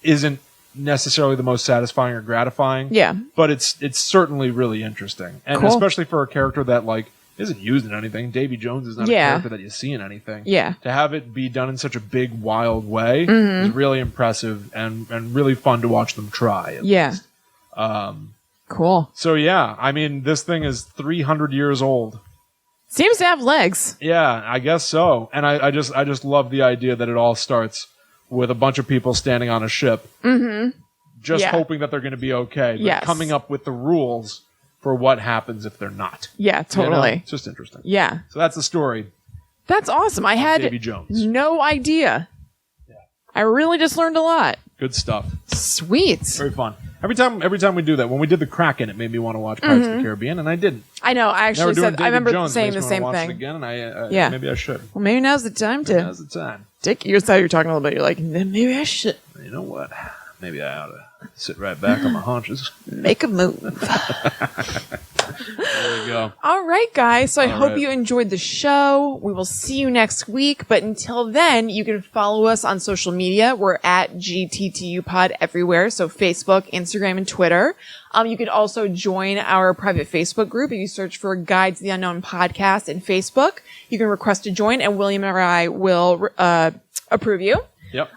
B: isn't necessarily the most satisfying or gratifying.
A: Yeah.
B: But it's certainly really interesting. And especially for a character that like isn't used in anything. Davy Jones is not a character that you see in anything.
A: Yeah.
B: To have it be done in such a big, wild way is really impressive and really fun to watch them try. At least.
A: Cool.
B: So yeah, I mean, this thing is 300 years old.
A: Seems to have legs.
B: Yeah, I guess so. And I just love the idea that it all starts with a bunch of people standing on a ship, just hoping that they're going to be okay, but coming up with the rules for what happens if they're not.
A: Yeah, totally.
B: You know? It's just interesting.
A: Yeah.
B: So that's the story.
A: That's awesome. I had
B: Davy Jones.
A: No idea. Yeah. I really just learned a lot.
B: Good stuff.
A: Sweet.
B: Very fun. Every time we do that, when we did the Kraken, it made me want to watch Pirates of the Caribbean, and I didn't.
A: I know. I actually said. I remember saying the same
B: watch
A: thing.
B: It again, and
A: yeah.
B: Maybe I should.
A: Well, maybe now's the time to.
B: Now's the time.
A: Dick, you thought you were talking a little bit. You're like, maybe I should.
B: You know what? Maybe I ought to sit right back on my haunches.
A: Make a move.
B: There we go.
A: All right, guys. So I hope you enjoyed the show. We will see you next week. But until then, you can follow us on social media. We're at GTTUpod everywhere. So Facebook, Instagram, and Twitter. You can also join our private Facebook group. If you search for Guides to the Unknown podcast in Facebook, you can request to join, and William or I will approve you.
B: Yep.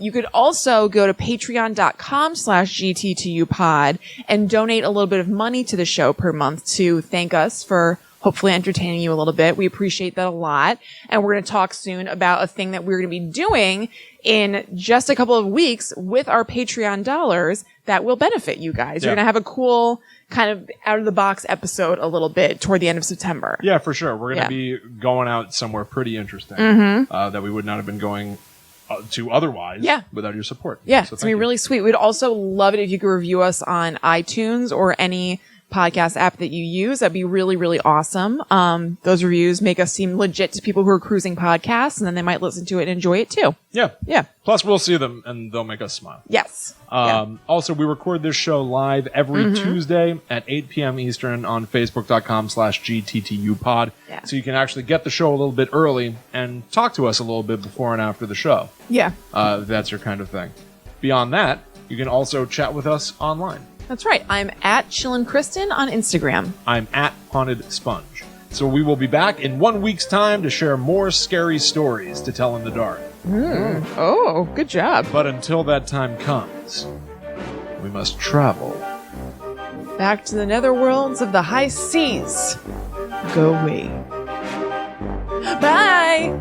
A: You could also go to patreon.com/GTTUpod and donate a little bit of money to the show per month to thank us for hopefully entertaining you a little bit. We appreciate that a lot. And we're going to talk soon about a thing that we're going to be doing in just a couple of weeks with our Patreon dollars that will benefit you guys. You're going to have a cool kind of out of the box episode a little bit toward the end of September.
B: Yeah, for sure. We're going to be going out somewhere pretty interesting that we would not have been going to otherwise without your support.
A: Yeah, so it's going to be really sweet. We'd also love it if you could review us on iTunes or any podcast app that you use. That'd be really, really awesome. Those reviews make us seem legit to people who are cruising podcasts, and then they might listen to it and enjoy it too.
B: Yeah.
A: Yeah.
B: Plus, we'll see them, and they'll make us smile.
A: Yes.
B: Also, we record this show live every Tuesday at 8 p.m. Eastern on Facebook.com/GTTUpod.
A: Yeah.
B: So you can actually get the show a little bit early and talk to us a little bit before and after the show.
A: Yeah.
B: If that's your kind of thing. Beyond that, you can also chat with us online.
A: That's right. I'm at Chillin' Kristen on Instagram.
B: I'm at Haunted Sponge. So we will be back in 1 week's time to share more scary stories to tell in the dark.
A: Oh, good job.
B: But until that time comes, we must travel.
A: Back to the netherworlds of the high seas. Go we. Bye!